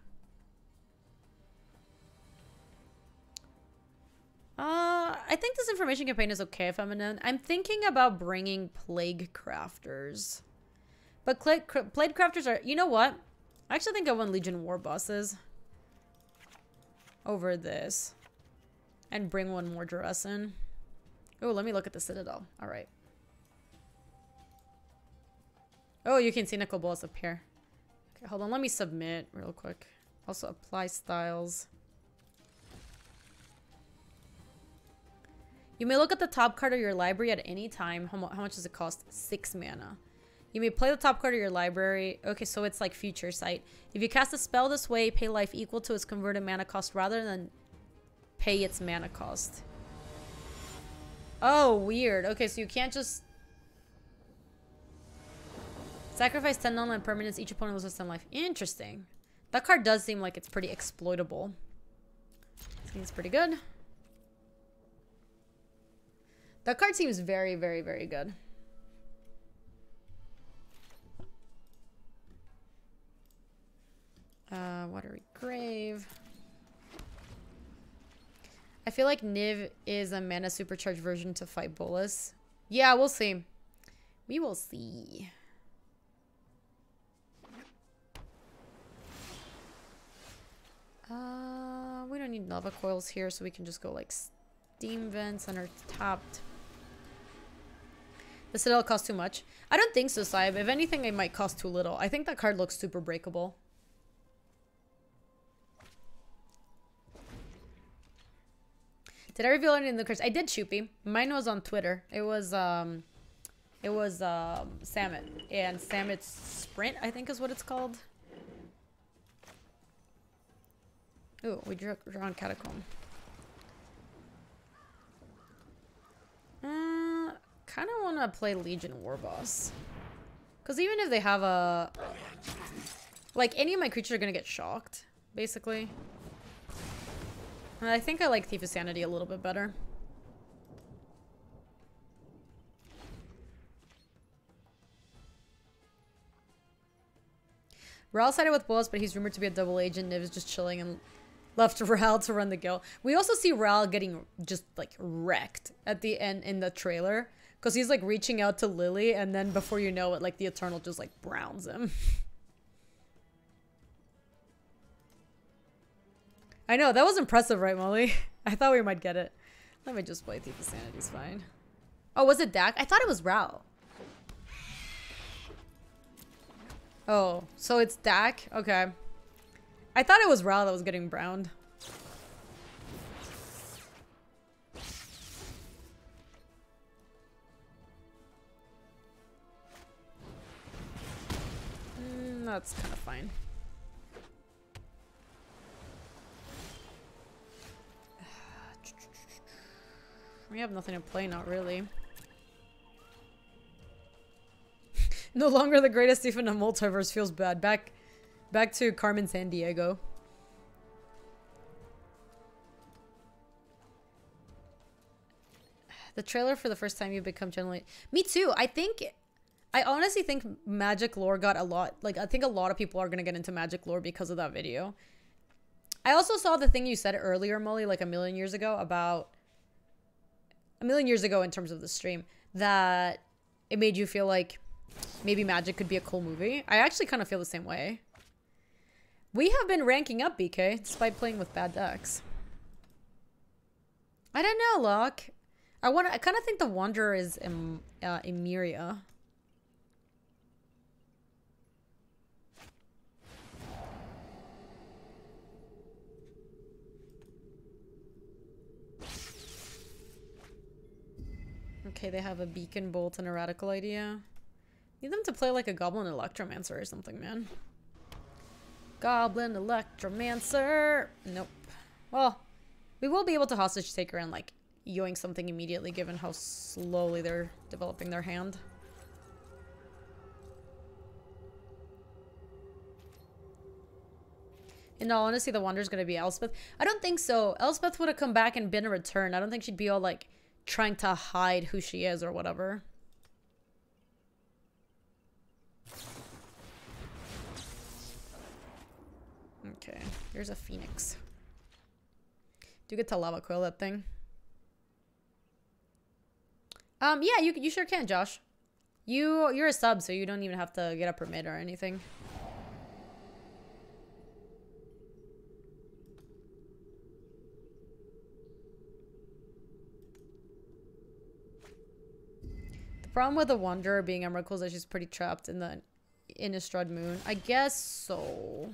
I think this information campaign is okay, Feminine. I'm thinking about bringing Plague Crafters. But Plague Crafters are... You know what? I actually think I want Legion War Bosses over this. And bring one more Duress in. Oh, let me look at the Citadel. Alright. Oh, you can see Nicol Bolas up here. Okay, hold on. Let me submit real quick. Also, apply styles. You may look at the top card of your library at any time. How much does it cost? 6 mana. You may play the top card of your library. Okay, so it's like Future Sight. If you cast a spell this way, pay life equal to its converted mana cost rather than pay its mana cost. Oh, weird. Okay, so you can't just... Sacrifice 10 non-land permanents. Each opponent loses 10 life. Interesting. That card does seem like it's pretty exploitable. Seems pretty good. That card seems very, very, very good. Watery Grave. I feel like Niv is a mana supercharged version to fight Bolas. Yeah, we'll see. We will see. We don't need lava coils here, so we can just go like steam vents and are tapped. The Citadel costs too much. I don't think so, Saib. If anything, it might cost too little. I think that card looks super breakable. Did I reveal any in the cards? I did, Shoopy. Mine was on Twitter. It was Samet. And Samet's Sprint, I think is what it's called. Ooh, we drew on Catacomb. Kind of want to play Legion War Boss. Because even if they have a... Like, any of my creatures are going to get shocked, basically. And I think I like Thief of Sanity a little bit better. Ral sided with Bolas, but he's rumored to be a double agent. Niv is just chilling and left Ral to run the guild. We also see Ral getting just, like, wrecked at the end in the trailer. Because he's, like, reaching out to Lily, and then before you know it, like, the Eternal just, like, browns him. I know, that was impressive, right, Molly? I thought we might get it. Let me just play Thief of Sanity's fine. Oh, was it Dak? I thought it was Ral. Oh, so it's Dak? Okay. I thought it was Ral that was getting browned. That's kind of fine. We have nothing to play, not really. No longer the greatest thief in the multiverse, feels bad. Back to Carmen Sandiego. The trailer for the first time you become generally... Me too. I honestly think Magic lore got a lot... Like, I think a lot of people are going to get into Magic lore because of that video. I also saw the thing you said earlier, Molly, like a million years ago about... A million years ago in terms of the stream. That it made you feel like maybe Magic could be a cool movie. I actually kind of feel the same way. We have been ranking up, BK, despite playing with bad decks. I don't know, Locke. I kind of think the Wanderer is Emeria. Okay, they have a Beacon Bolt and a Radical Idea. Need them to play like a Goblin Electromancer or something, man. Goblin Electromancer. Nope. Well, we will be able to Hostage Taker and like yoink something immediately given how slowly they're developing their hand. In all honesty, the Wanderer's gonna be Elspeth. I don't think so. Elspeth would have come back and been a return. I don't think she'd be all like trying to hide who she is or whatever. Okay, here's a Phoenix. Do you get to Lava Coil that thing? Yeah, you sure can, Josh. You're a sub, so you don't even have to get a permit or anything. The problem with the Wanderer being Emrakul is that she's pretty trapped in the Innistrad Moon. I guess so.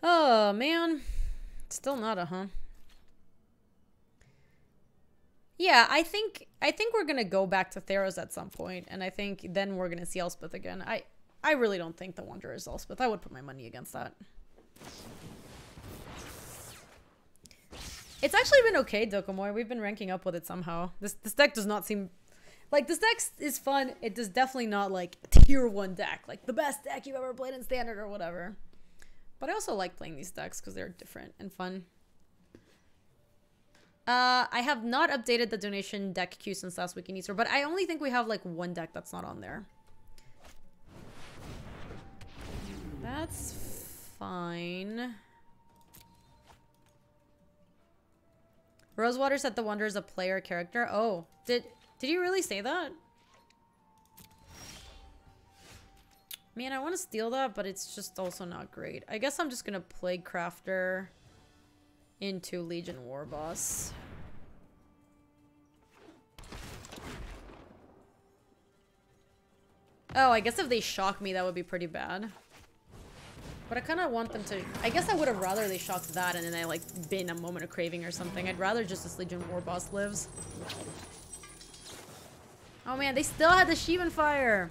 Oh man, still not a huh? Yeah, I think we're gonna go back to Theros at some point, and I think then we're gonna see Elspeth again. I really don't think the Wanderer is Elspeth. I would put my money against that. It's actually been okay, Dokomoy. We've been ranking up with it somehow. This deck does not seem like this deck is fun. It is definitely not like tier 1 deck, like the best deck you've ever played in Standard or whatever. But I also like playing these decks because they're different and fun. I have not updated the donation deck queue since last week in Easter, but I only think we have like one deck that's not on there. That's fine. Rosewater said the Wanderer is a player character. Oh, did you really say that? Man, I want to steal that, but it's just also not great. I guess I'm just gonna play Crafter into Legion War Boss. Oh, I guess if they shock me, that would be pretty bad. But I kind of want them to... I guess I would have rather they shocked that and then I, like, bin a Moment of Craving or something. I'd rather just this Legion War Boss lives. Oh, man, they still had the Sheevan Fire.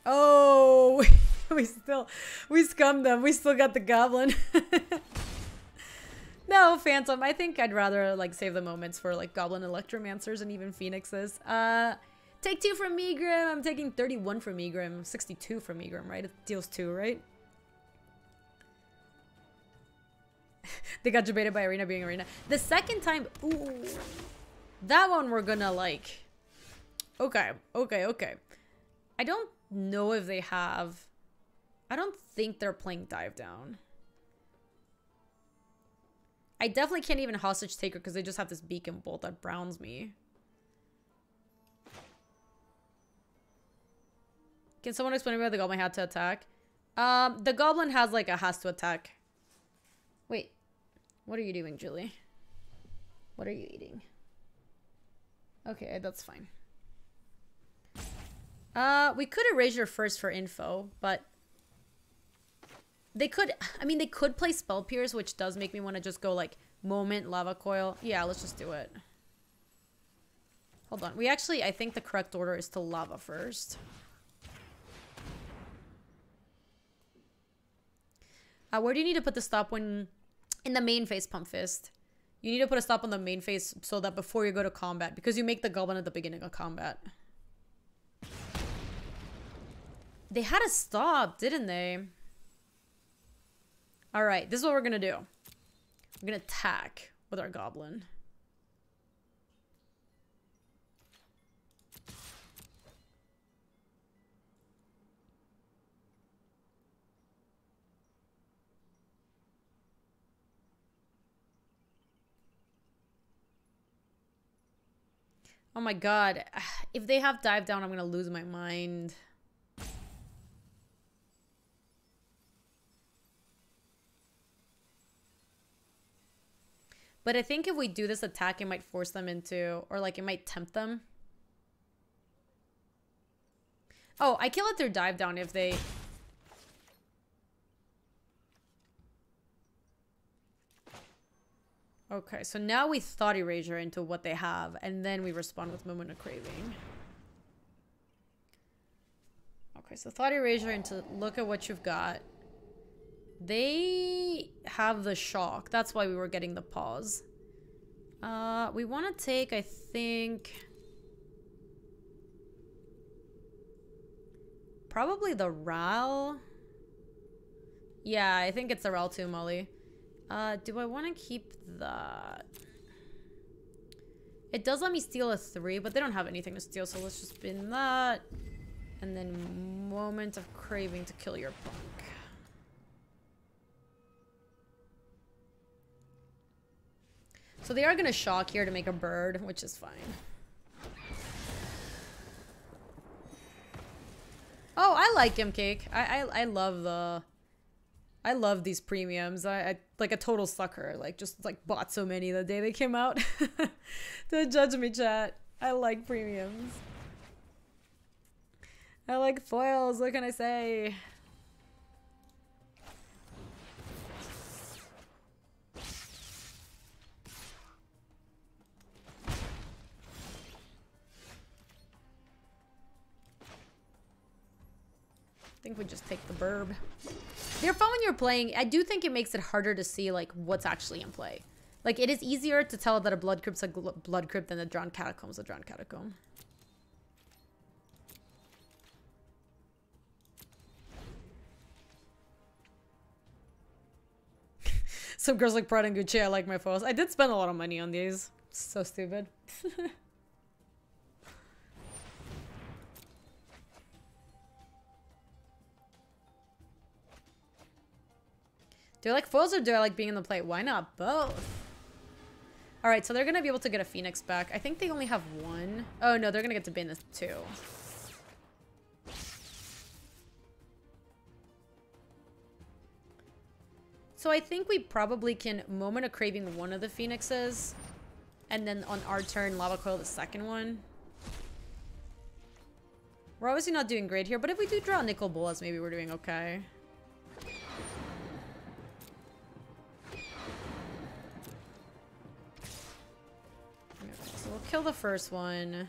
Oh, we scummed them. We still got the Goblin. No, Phantom. I think I'd rather, like, save the moments for, like, Goblin Electromancers and even Phoenixes. Take 2 from Megrim. I'm taking 31 from Megrim. 62 from Megrim, right? It deals 2, right? They got debated by Arena being Arena. The second time... Ooh. That one we're gonna, like... Okay. I don't know if they have... I don't think they're playing Dive Down. I definitely can't even Hostage Taker because they just have this Beacon Bolt that browns me. Can someone explain why the Goblin had to attack? The Goblin has like a has to attack. Wait. What are you doing, Julie? What are you eating? Okay, that's fine. We could Erasure first for info, but... They could... I mean, they could play Spell Pierce, which does make me want to just go like Moment, Lava Coil. Yeah, let's just do it. Hold on. We actually... I think the correct order is to Lava first. Where do you need to put the stop when... In the main phase, Pump Fist. You need to put a stop on the main phase so that before you go to combat. Because you make the Goblin at the beginning of combat. They had a stop, didn't they? Alright, this is what we're gonna do. We're gonna attack with our Goblin. Oh my god. If they have dive down, I'm gonna lose my mind. But I think if we do this attack, it might force them into, or like it might tempt them. Oh, I can let their dive down if they... Okay, so now we thought erasure into what they have, and then we respond with Moment of Craving. Okay, so thought erasure into look at what you've got. They have the shock. That's why we were getting the pause. We want to take, I think... Probably the Ral. Yeah, I think it's the Ral too, Molly. Do I want to keep that? It does let me steal a 3, but they don't have anything to steal, so let's just spin that. And then Moment of Craving to kill your punk. So they are going to shock here to make a bird, which is fine. Oh, I like him, Cake. I love the... I love these premiums. I like a total sucker. Like, just like bought so many the day they came out. Don't judge me, chat. I like premiums. I like foils. What can I say? I think we just take the burb. Therefore, when you're playing, I do think it makes it harder to see like what's actually in play. Like, it is easier to tell that a blood crypt's a blood crypt than a drawn catacomb's a drawn catacomb. Some girls like Pride and Gucci. I like my foils. I did spend a lot of money on these. So stupid. Do I like foils or do I like being in the play? Why not both? Alright, so they're going to be able to get a Phoenix back. I think they only have 1. Oh, no, they're going to get to bin this 2. So I think we probably can Moment of Craving one of the Phoenixes. And then on our turn, Lava Coil the second one. We're obviously not doing great here, but if we do draw Nicol Bolas, maybe we're doing okay. So we'll kill the first one.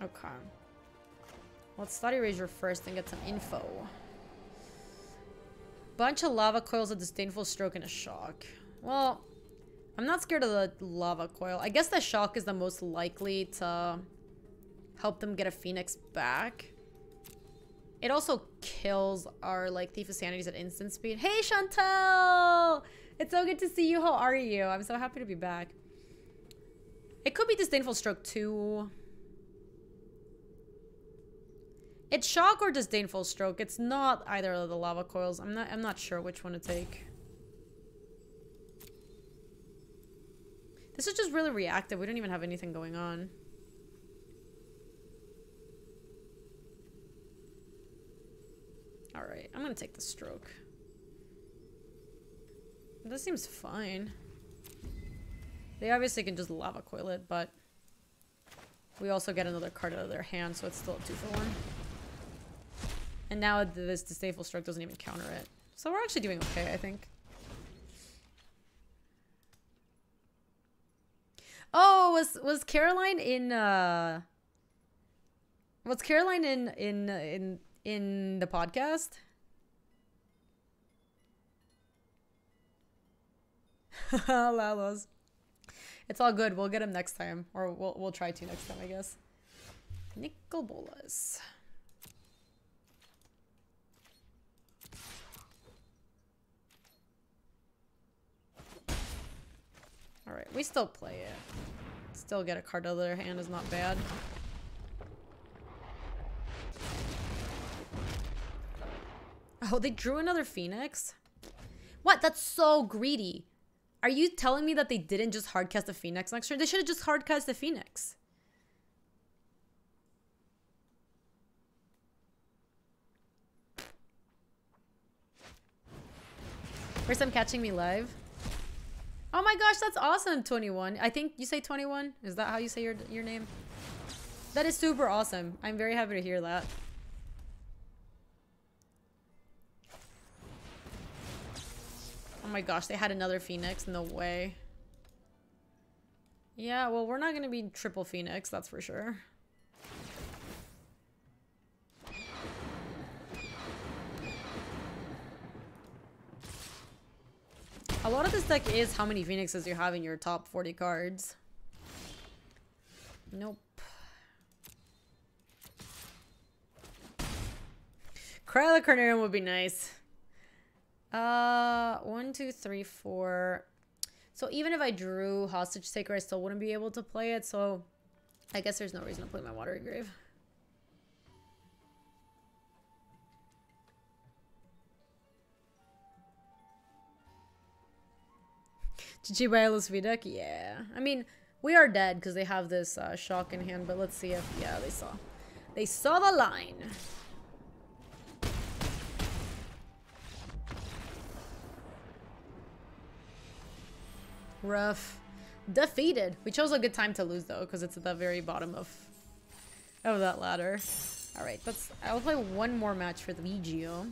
Okay. Let's Thought Erasure first and get some info. Bunch of Lava Coils, a Disdainful Stroke, and a Shock. Well, I'm not scared of the Lava Coil. I guess the Shock is the most likely to help them get a Phoenix back. It also kills our, like, Thief of Sanities at instant speed. Hey, Chantel! It's so good to see you. How are you? I'm so happy to be back. It could be Disdainful Stroke too. It's Shock or Disdainful Stroke. It's not either of the Lava Coils. I'm not sure which one to take. This is just really reactive. We don't even have anything going on. Alright, I'm gonna take the Stroke. This seems fine. They obviously can just Lava Coil it, but we also get another card out of their hand, so it's still a 2-for-1. And now this Disdainful Stroke doesn't even counter it. So we're actually doing okay, I think. Oh, was Caroline in was Caroline in the podcast? Lalos. It's all good. We'll get him next time, or we'll try to next time, I guess. Nicol Bolas. Alright, we still play it. Still get a card out of their hand is not bad. Oh, they drew another Phoenix? What? That's so greedy. Are you telling me that they didn't just hardcast the Phoenix next turn? They should have just hardcast the Phoenix. First time catching me live. Oh my gosh, that's awesome, 21. I think you say 21. Is that how you say your name? That is super awesome. I'm very happy to hear that. Oh my gosh, they had another Phoenix. No way. Yeah, well, we're not going to be triple Phoenix, that's for sure. A lot of this deck is how many Phoenixes you have in your top 40 cards. Nope. Kryla Carnarium would be nice. 1, 2, 3, 4. So even if I drew Hostage Taker, I still wouldn't be able to play it. So I guess there's no reason to play my Watery Grave. GG by LSV deck? Yeah. I mean, we are dead because they have this shock in hand, but let's see if, yeah, they saw. They saw the line. Rough. Defeated. We chose a good time to lose though, because it's at the very bottom of that ladder. Alright, I'll play one more match for the VGO.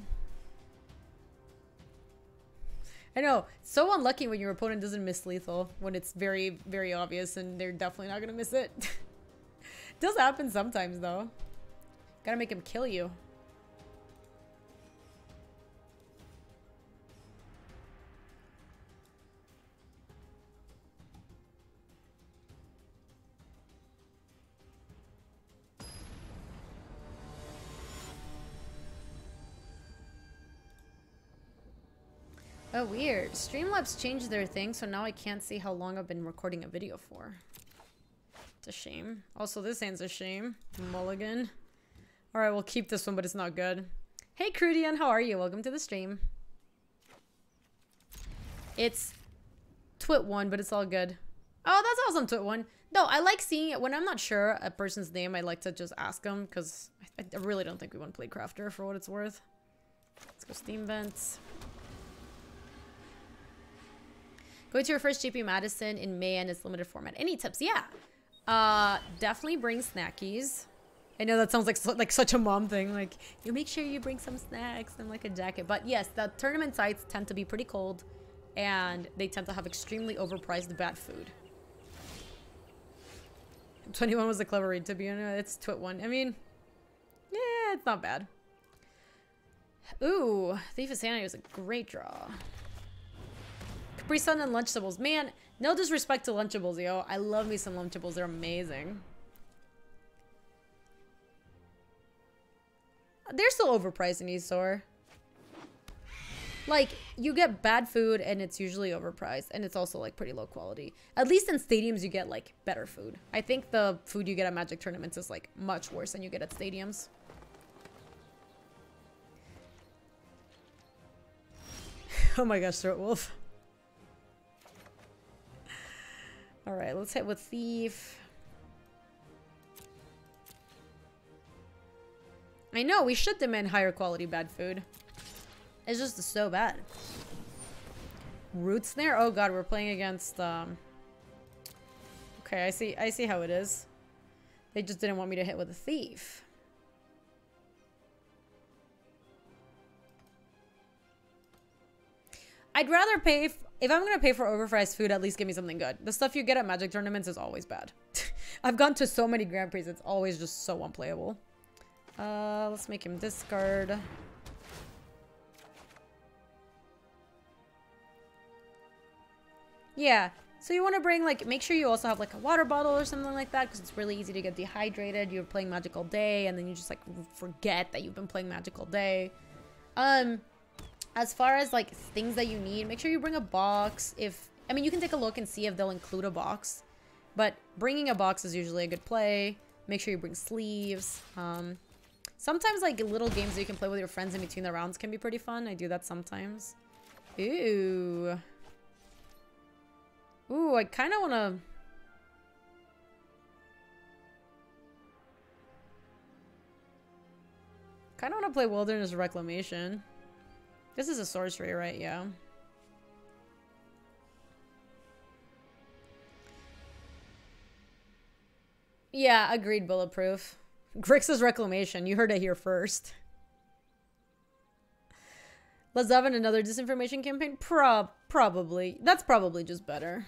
I know, it's so unlucky when your opponent doesn't miss lethal, when it's very, very obvious and they're definitely not gonna miss it. It does happen sometimes though. Gotta make him kill you. Oh, weird. Streamlabs changed their thing, so now I can't see how long I've been recording a video for. It's a shame. Also, this hand's a shame. Mulligan. Alright, we'll keep this one, but it's not good. Hey, Crudian, how are you? Welcome to the stream. It's Twit1, but it's all good. Oh, that's awesome, Twit1. No, I like seeing it. When I'm not sure a person's name, I like to just ask them, because I really don't think we want to play Crafter for what it's worth. Let's go Steam Vents. Go to your first GP Madison in May and its limited format. Any tips? Yeah. Definitely bring snackies. I know that sounds like such a mom thing. Like, you make sure you bring some snacks and like a jacket. But yes, the tournament sites tend to be pretty cold. And they tend to have extremely overpriced bad food. 21 was a clever read, to be honest. It's Twit1. I mean, yeah, it's not bad. Ooh, Thief of Sanity was a great draw. Capri Sun and Lunchables. Man, no disrespect to Lunchables, yo. I love me some Lunchables. They're amazing. They're still overpriced in eStore. Like, you get bad food and it's usually overpriced. And it's also, like, pretty low quality. At least in stadiums, you get, like, better food. I think the food you get at Magic tournaments is, like, much worse than you get at stadiums. Oh my gosh, Throat Wolf. Alright, let's hit with Thief. I know, we should demand higher quality bad food. It's just so bad. Root Snare? Oh god, we're playing against, Okay, I see how it is. They just didn't want me to hit with a Thief. I'd rather pay... If I'm gonna pay for overpriced food, at least give me something good. The stuff you get at Magic tournaments is always bad. I've gone to so many Grand Prix, it's always just so unplayable. Let's make him discard. Yeah, so you want to bring, like, make sure you also have, like, a water bottle or something like that, because it's really easy to get dehydrated. You're playing Magic all day, and then you just, like, forget that you've been playing Magic all day. As far as, like, things that you need, make sure you bring a box. I mean, you can take a look and see if they'll include a box. But bringing a box is usually a good play. Make sure you bring sleeves. Sometimes, like, little games that you can play with your friends in between the rounds can be pretty fun. I do that sometimes. Ooh. Ooh, I kind of want to... kind of want to play Wilderness Reclamation. This is a sorcery, right? Yeah. Yeah, agreed, Bulletproof. Grixis Reclamation. You heard it here first. Let's have another disinformation campaign? Probably. That's probably just better.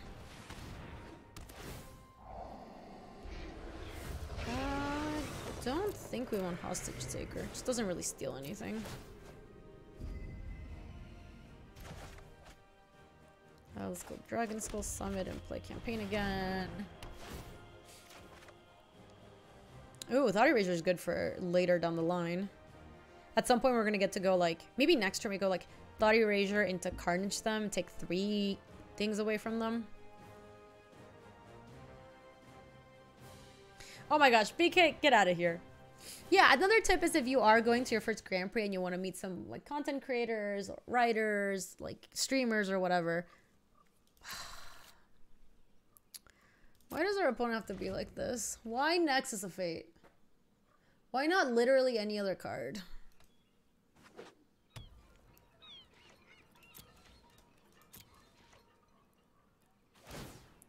Don't think we want Hostage Taker. Just doesn't really steal anything. Let's go Dragon Skull Summit and play campaign again. Ooh, Thought Eraser is good for later down the line. At some point we're gonna get to go like, maybe next turn we go like Thought Erasure into Carnage them, take 3 things away from them. Oh my gosh, BK, get out of here. Yeah, another tip is if you are going to your first Grand Prix and you want to meet some like content creators or writers, like streamers or whatever. Why does our opponent have to be like this? Why Nexus of Fate? Why not literally any other card?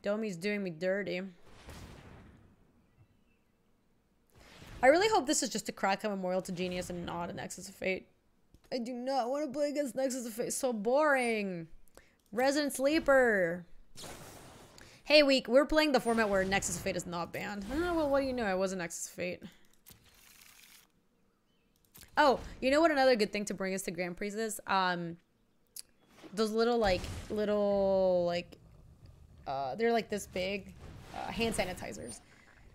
Domi's doing me dirty. I really hope this is just a crack a Memorial to Genius and not a Nexus of Fate. I do not want to play against Nexus of Fate. So boring. Resident Sleeper. Hey, we're playing the format where Nexus of Fate is not banned. Oh, well, what do you know? I was a Nexus of Fate. Oh, you know what another good thing to bring us to Grand Prix is? Those little, they're like this big hand sanitizers.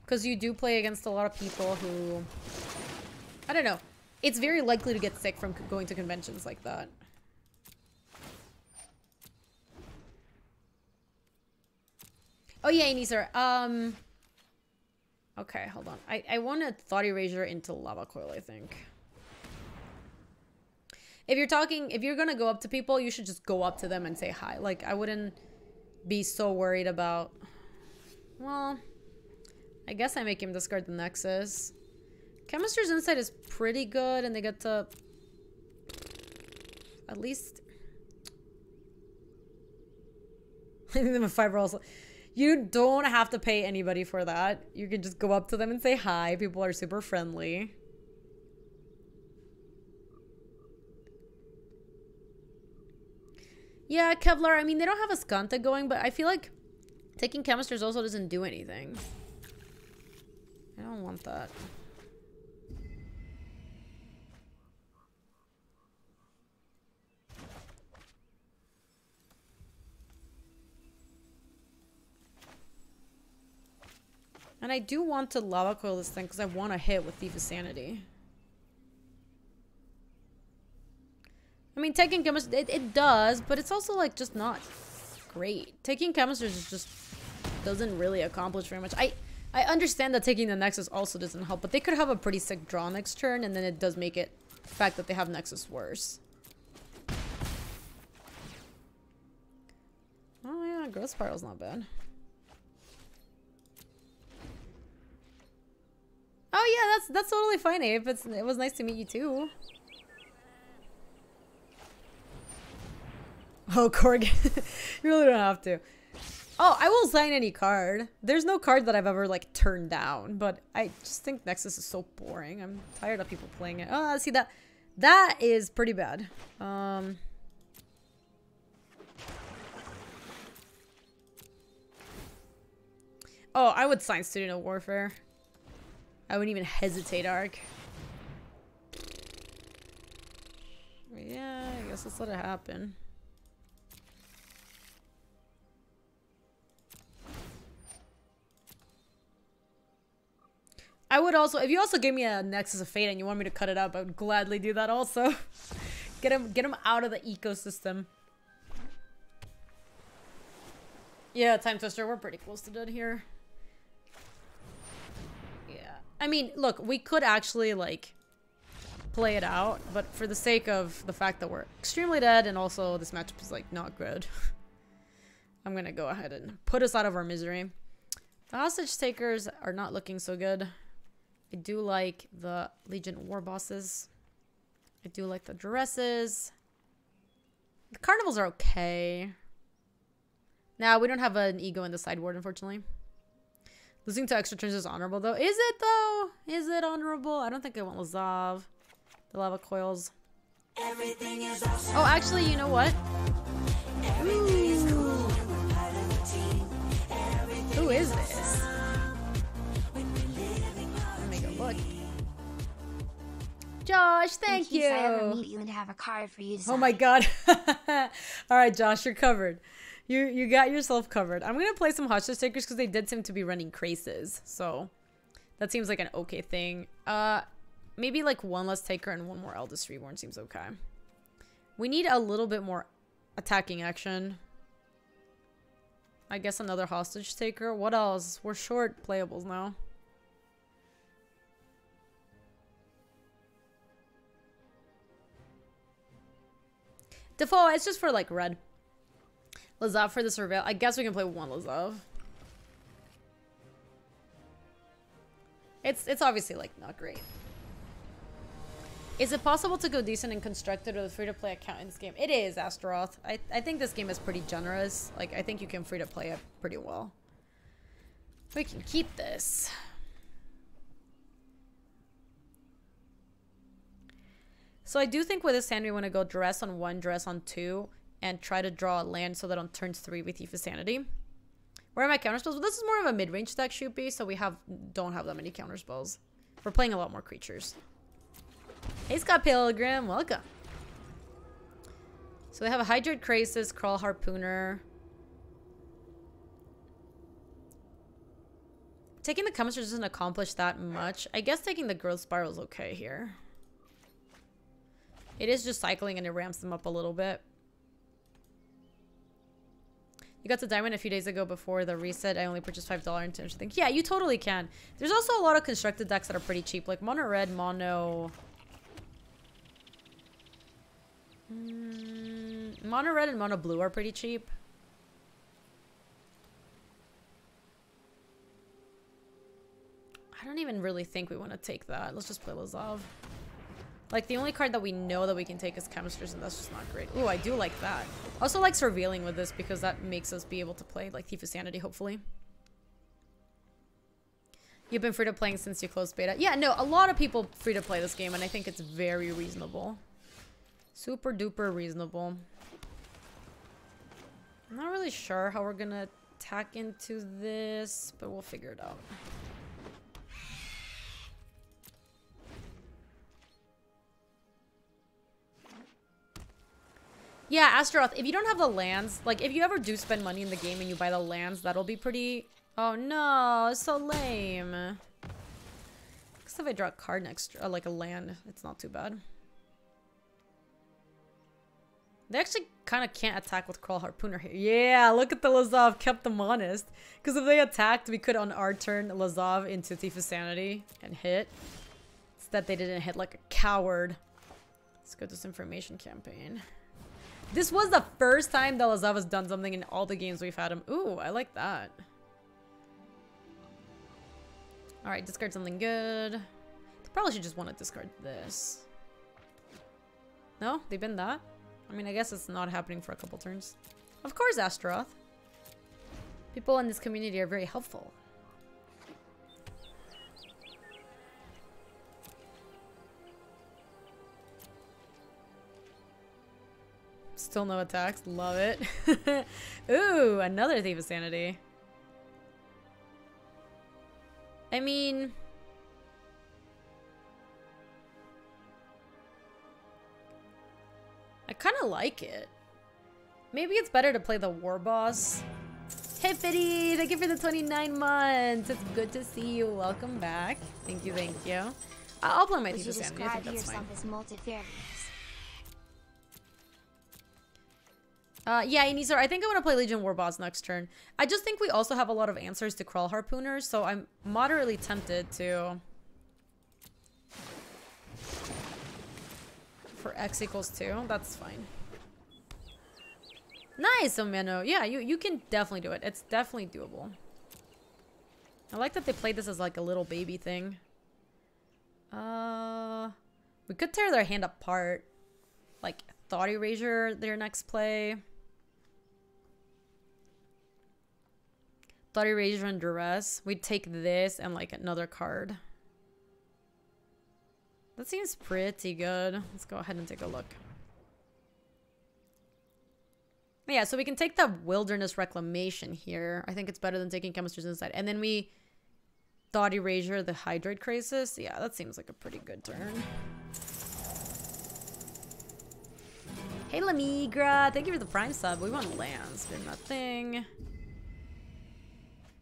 Because you do play against a lot of people who, I don't know. It's very likely to get sick from going to conventions like that. Oh yeah, Anisar. Okay, hold on. I want to Thought Erasure into Lava Coil, I think. If you're gonna go up to people, you should just go up to them and say hi. Like, I wouldn't be so worried about, well, I guess I make him discard the Nexus. Chemistry's Insight is pretty good, and they get to at least. I think them a 5 also. You don't have to pay anybody for that. You can just go up to them and say hi. People are super friendly. Yeah, Kevlar. I mean, they don't have a Skanta going, but I feel like taking Chemisters also doesn't do anything. I don't want that. And I do want to Lava Coil this thing because I want to hit with Thief of Sanity. I mean, taking Chemisters, it does, but it's also like just not great. Taking Chemisters just doesn't really accomplish very much. I understand that taking the Nexus also doesn't help, but they could have a pretty sick draw next turn, and then it does make it the fact that they have Nexus worse. Oh yeah, Growth Spiral's not bad. Oh yeah, that's totally fine, Abe. It was nice to meet you too. Oh, Korg. You really don't have to. Oh, I will sign any card. There's no card that I've ever, like, turned down. But I just think Nexus is so boring. I'm tired of people playing it. Oh, see, that is pretty bad. Oh, I would sign Student of Warfare. I wouldn't even hesitate, Arc. Yeah, I guess let's let it happen. I would also, if you also gave me a Nexus of Fate and you want me to cut it up, I would gladly do that also. Get him out of the ecosystem. Yeah, Time Twister, we're pretty close to dead here. Yeah. I mean, look, we could actually, like, play it out, but for the sake of the fact that we're extremely dead and also this matchup is, like, not good. I'm gonna go ahead and put us out of our misery. The hostage takers are not looking so good. I do like the Legion war bosses. I do like the dresses. The carnivals are okay. Now, we don't have an ego in the sideboard, unfortunately. Losing to extra turns is honorable, though. Is it, though? Is it honorable? I don't think I want Lazav. The lava coils. Everything is awesome. Oh, actually, you know what? Ooh. Who is this? Let me go look. Josh, thank you. In case I ever meet you and have a card for you to sign. Oh my god. All right, Josh, you're covered. You got yourself covered. I'm gonna play some hostage takers because they did seem to be running Grixis, so that seems like an okay thing. Maybe like one less taker and one more Eldest Reborn seems okay. We need a little bit more attacking action. I guess another hostage taker. What else? We're short playables now. Default, it's just for like red. Lazav for the surveil. I guess we can play one Lazav. It's obviously like not great. Is it possible to go decent and constructed with a free-to-play account in this game? It is, Astaroth. I think this game is pretty generous. Like, I think you can free-to-play it pretty well. We can keep this. So I do think with this hand we want to go dress on 1, dress on 2, and try to draw a land so that on turn 3 we Thief of Sanity. Where are my counterspells? Well, this is more of a mid-range deck should be, so we don't have that many counterspells. We're playing a lot more creatures. Hey Scott Pilgrim, welcome. So they have a Hydrate Grixis, Crawl Harpooner. Taking the Chemistry doesn't accomplish that much. I guess taking the Growth Spiral is okay here. It is just cycling and it ramps them up a little bit. You got to Diamond a few days ago before the reset. I only purchased $5 into everything. Yeah, you totally can. There's also a lot of constructed decks that are pretty cheap, like Mono Red, Mono Red and Mono Blue are pretty cheap. I don't even really think we want to take that. Let's just play Lazav. Like, the only card that we know that we can take is Chemisters, and that's just not great. Ooh, I do like that. I also like Surveilling with this because that makes us be able to play, like, Thief of Sanity, hopefully. You've been free to playing since you closed beta. Yeah, no, a lot of people free to play this game, and I think it's very reasonable. Super duper reasonable. I'm not really sure how we're gonna tack into this, but we'll figure it out. Yeah, Astaroth, if you don't have the lands, like, if you ever do spend money in the game and you buy the lands, that'll be pretty... Oh, no, it's so lame. Because if I draw a card next, like a land, it's not too bad. They actually kind of can't attack with Crawl Harpooner here. Yeah, look at the Lazav, kept them honest. Because if they attacked, we could, on our turn, Lazav into Thief of Sanity and hit. Instead, they didn't hit like a coward. Let's go to this information campaign. This was the first time that Lazav has done something in all the games we've had him. Ooh, I like that. Alright, discard something good. They probably should just want to discard this. No? They been that? I mean, I guess it's not happening for a couple turns. Of course, Astaroth. People in this community are very helpful. Still no attacks. Love it. Ooh, another Thief of Sanity. I mean... I kind of like it. Maybe it's better to play the War Boss. Hey, Fitty! Thank you for the 29 months. It's good to see you. Welcome back. Thank you, thank you. I'll play my Thief of Sanity. I think that's fine. Yeah, Inizar, I think I want to play Legion War Boss next turn. I just think we also have a lot of answers to Crawl Harpooners, so I'm moderately tempted to... For X equals 2, that's fine. Nice, Omeno. Yeah, you can definitely do it. It's definitely doable. I like that they played this as like a little baby thing. We could tear their hand apart. Like Thought Erasure, their next play. Thought Erasure and Duress. We'd take this and like another card. That seems pretty good. Let's go ahead and take a look. Yeah, so we can take the Wilderness Reclamation here. I think it's better than taking Chemistry's Insight. And then we Thought Erasure, the Hydroid Crisis. Yeah, that seems like a pretty good turn. Hey, Lamigra. Thank you for the Prime sub. We want lands. Good nothing.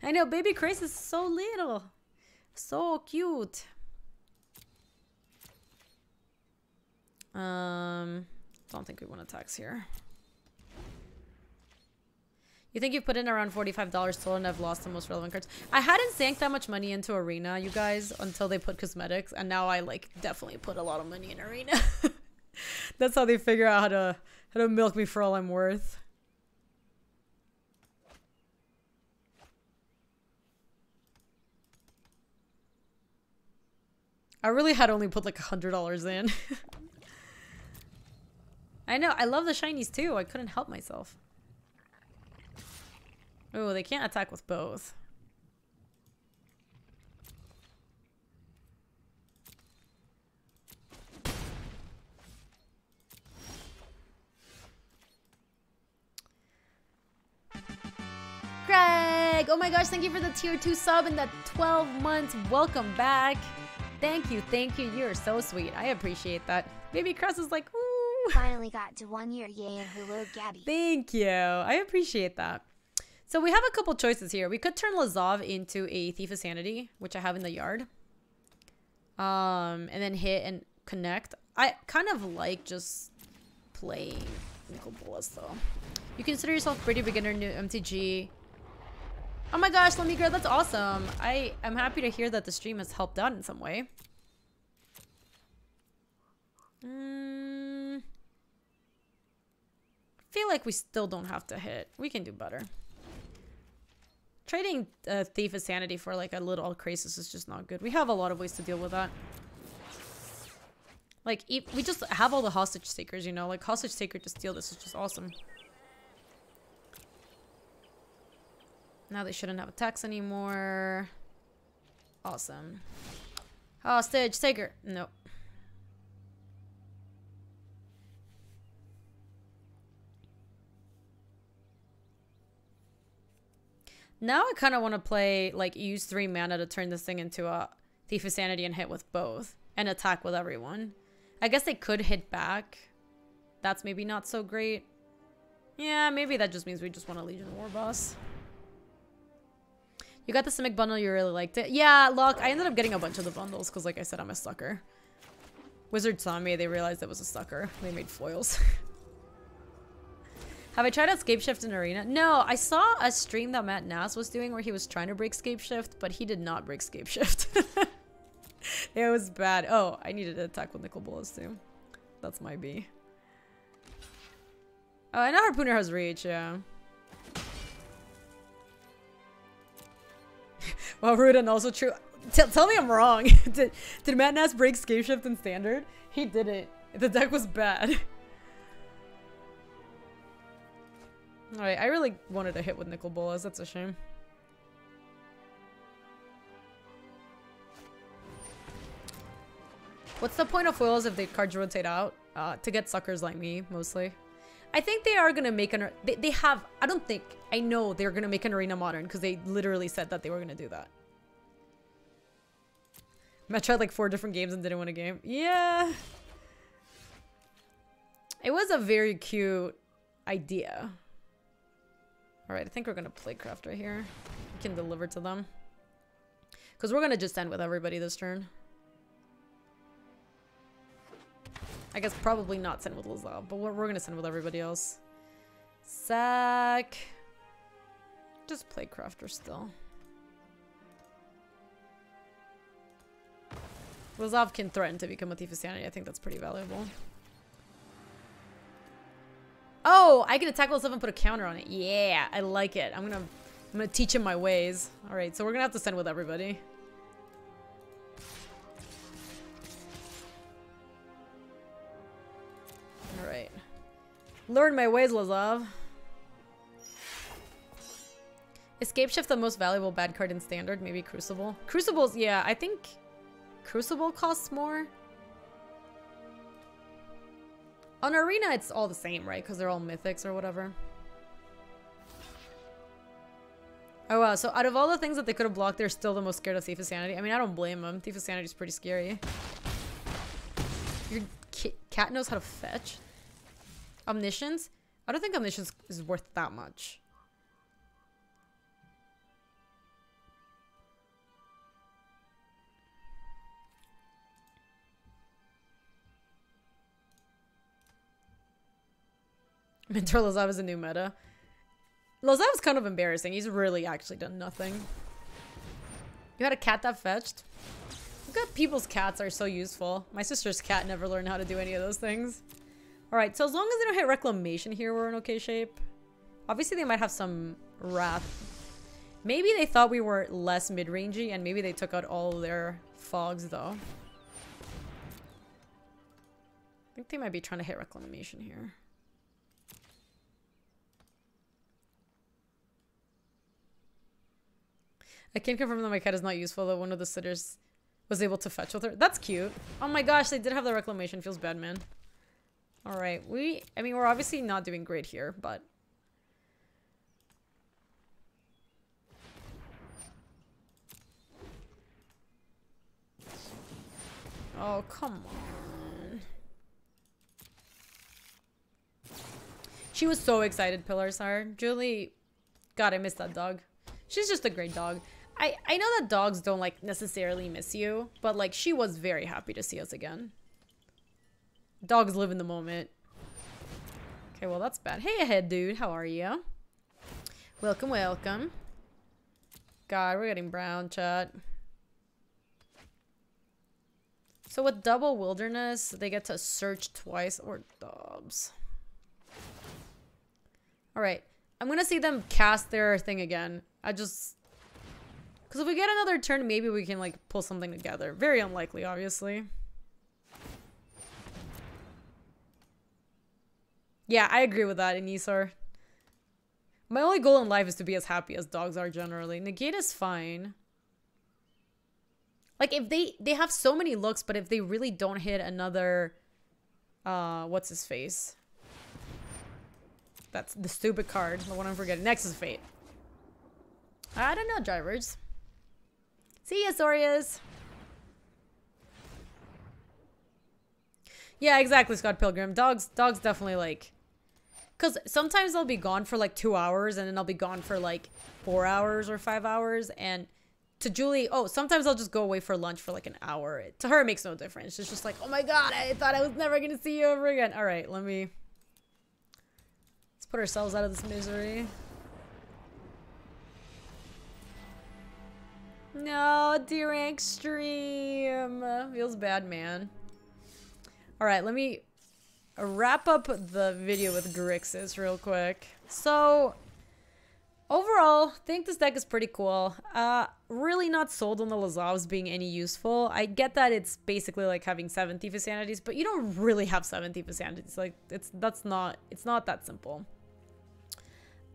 I know, baby Crisis is so little. So cute. Don't think we want attacks here. You think you put in around $45 total and I've lost the most relevant cards? I hadn't sank that much money into Arena, you guys, until they put cosmetics, and now I like definitely put a lot of money in Arena. That's how they figure out how to milk me for all I'm worth. I really had only put like $100 in. I know, I love the shinies too. I couldn't help myself. Oh, they can't attack with both. Greg! Oh my gosh, thank you for the tier 2 sub and the 12 months. Welcome back. Thank you, thank you. You're so sweet. I appreciate that. Baby Crest is like, ooh. Finally got to 1 year. Yay and hello, Gaby. Thank you. I appreciate that. So we have a couple choices here. We could turn Lazav into a Thief of Sanity, which I have in the yard. And then hit and connect. I kind of like just playing Nicol Bolas though. You consider yourself pretty beginner new MTG. Oh my gosh, Lamigra, that's awesome. I'm happy to hear that the stream has helped out in some way. I feel like we still don't have to hit. We can do better. Trading Thief of Sanity for like a little crisis is just not good. We have a lot of ways to deal with that. Like, we just have all the Hostage Takers, you know? Like, Hostage Taker to steal this is just awesome. Now they shouldn't have attacks anymore. Awesome. Hostage Taker. Nope. Now I kind of want to play, like, use 3 mana to turn this thing into a Thief of Sanity and hit with both. And attack with everyone. I guess they could hit back. That's maybe not so great. Yeah, maybe that just means we just want a Legion War Boss. You got the Simic bundle, you really liked it. Yeah, look, I ended up getting a bunch of the bundles because, like I said, I'm a sucker. Wizards saw me, they realized it was a sucker. They made foils. Have I tried out Scape Shift in Arena? No, I saw a stream that Matt Nass was doing where he was trying to break Scape Shift, but he did not break Scape Shift. It was bad. Oh, I needed to attack with Nicol Bolas too. That's my B. Oh, I know Harpooner has reach, yeah. Well, rude and also true. Tell me I'm wrong. Did Matt Nass break Scape Shift in Standard? He didn't. The deck was bad. Alright, I really wanted to hit with Nicol Bolas. That's a shame. What's the point of foils if the cards rotate out? To get suckers like me, mostly. I think they are going to make an... They have... I don't think... I know they're going to make an Arena Modern because they literally said that they were going to do that. I tried like 4 different games and didn't win a game. Yeah. It was a very cute idea. Alright, I think we're going to play craft right here. We can deliver to them. Because we're going to just end with everybody this turn. I guess probably not send with Lazav, but we're going to send with everybody else. Sack. Just play crafter still. Lazav can threaten to become a Thief of Sanity. I think that's pretty valuable. Oh, I can attack level 7 and put a counter on it. Yeah, I like it. I'm gonna teach him my ways. All right, so we're gonna have to send with everybody. All right. Learn my ways, Lazav. Escape Shift, the most valuable bad card in Standard. Maybe Crucible. Crucibles, yeah, I think Crucible costs more. On Arena, it's all the same, right? Because they're all mythics or whatever. Oh, wow. So out of all the things that they could have blocked, they're still the most scared of Thief of Sanity. I mean, I don't blame them. Thief of Sanity is pretty scary. Your cat knows how to fetch? Omniscience? I don't think Omniscience is worth that much. Mentor Lazav is a new meta. Lazav's kind of embarrassing. He's really actually done nothing. You had a cat that fetched? Look at people's cats are so useful. My sister's cat never learned how to do any of those things. Alright, so as long as they don't hit Reclamation here, we're in okay shape. Obviously, they might have some Wrath. Maybe they thought we were less mid-rangey, and maybe they took out all their fogs, though. I think they might be trying to hit Reclamation here. I can confirm that my cat is not useful, though one of the sitters was able to fetch with her. That's cute. Oh my gosh, they did have the Reclamation. Feels bad, man. Alright, I mean, we're obviously not doing great here, but... Oh, come on. She was so excited, Pillars are. Julie... God, I miss that dog. She's just a great dog. I know that dogs don't, like, necessarily miss you, but, like, she was very happy to see us again. Dogs live in the moment. Okay, well, that's bad. Hey, ahead, dude. How are you? Welcome, welcome. God, we're getting brown, chat. So with double wilderness, they get to search twice, or Dobbs. Alright. I'm gonna see them cast their thing again. Because if we get another turn, maybe we can, like, pull something together. Very unlikely, obviously. Yeah, I agree with that, Inisar. My only goal in life is to be as happy as dogs are generally. Negate is fine. Like, if they have so many looks, but if they really don't hit another... what's his face? That's the stupid card. The one I'm forgetting. Nexus Fate. I don't know, drivers. See ya, Sorias. Yeah, exactly, Scott Pilgrim. Dogs definitely, like... Because sometimes they'll be gone for, like, 2 hours, and then they'll be gone for, like, 4 hours or 5 hours, and... To Julie, oh, sometimes I'll just go away for lunch for, like, an hour. To her, it makes no difference. It's just like, oh my god, I thought I was never gonna see you ever again. Alright, let's put ourselves out of this misery. No, dear extreme. Feels bad, man. Alright, let me wrap up the video with Grixis real quick. So, overall, think this deck is pretty cool. Really not sold on the Lazavs being any useful. I get that it's basically like having 7 Thief of Sanities, but you don't really have 7 Thief of Sanities. Like, it's not that simple.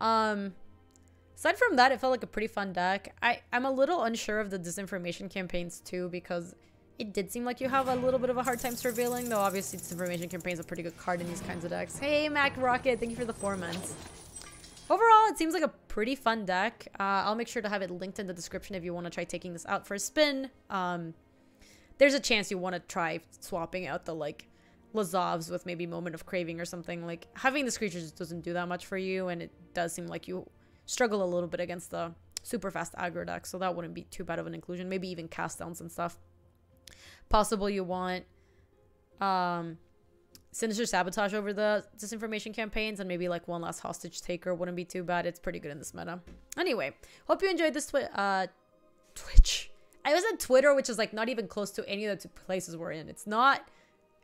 Aside from that, it felt like a pretty fun deck. I'm a little unsure of the disinformation campaigns too, because it did seem like you have a little bit of a hard time surveilling, though obviously disinformation campaigns are a pretty good card in these kinds of decks. Hey, Mac Rocket, thank you for the 4 months. Overall, it seems like a pretty fun deck. I'll make sure to have it linked in the description if you want to try taking this out for a spin. There's a chance you want to try swapping out the, like, Lazavs with maybe Moment of Craving or something. Like, having this creature just doesn't do that much for you, and it does seem like you struggle a little bit against the super fast aggro deck, so that wouldn't be too bad of an inclusion. Maybe even cast downs and stuff. Possible you want Sinister Sabotage over the disinformation campaigns, and maybe like one last Hostage Taker wouldn't be too bad. It's pretty good in this meta. Anyway, hope you enjoyed this Twitch. I was at Twitter, which is like not even close to any of the 2 places we're in. It's not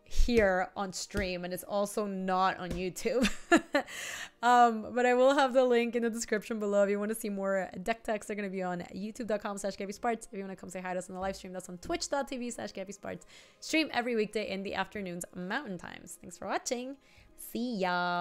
here on stream, and it's also not on YouTube. But I will have the link in the description below if you want to see more deck techs. They're going to be on youtube.com/GabySpartz. If you want to come say hi to us on the live stream, that's on twitch.tv/GabySpartz. Stream every weekday in the afternoons, mountain times. Thanks for watching. See ya.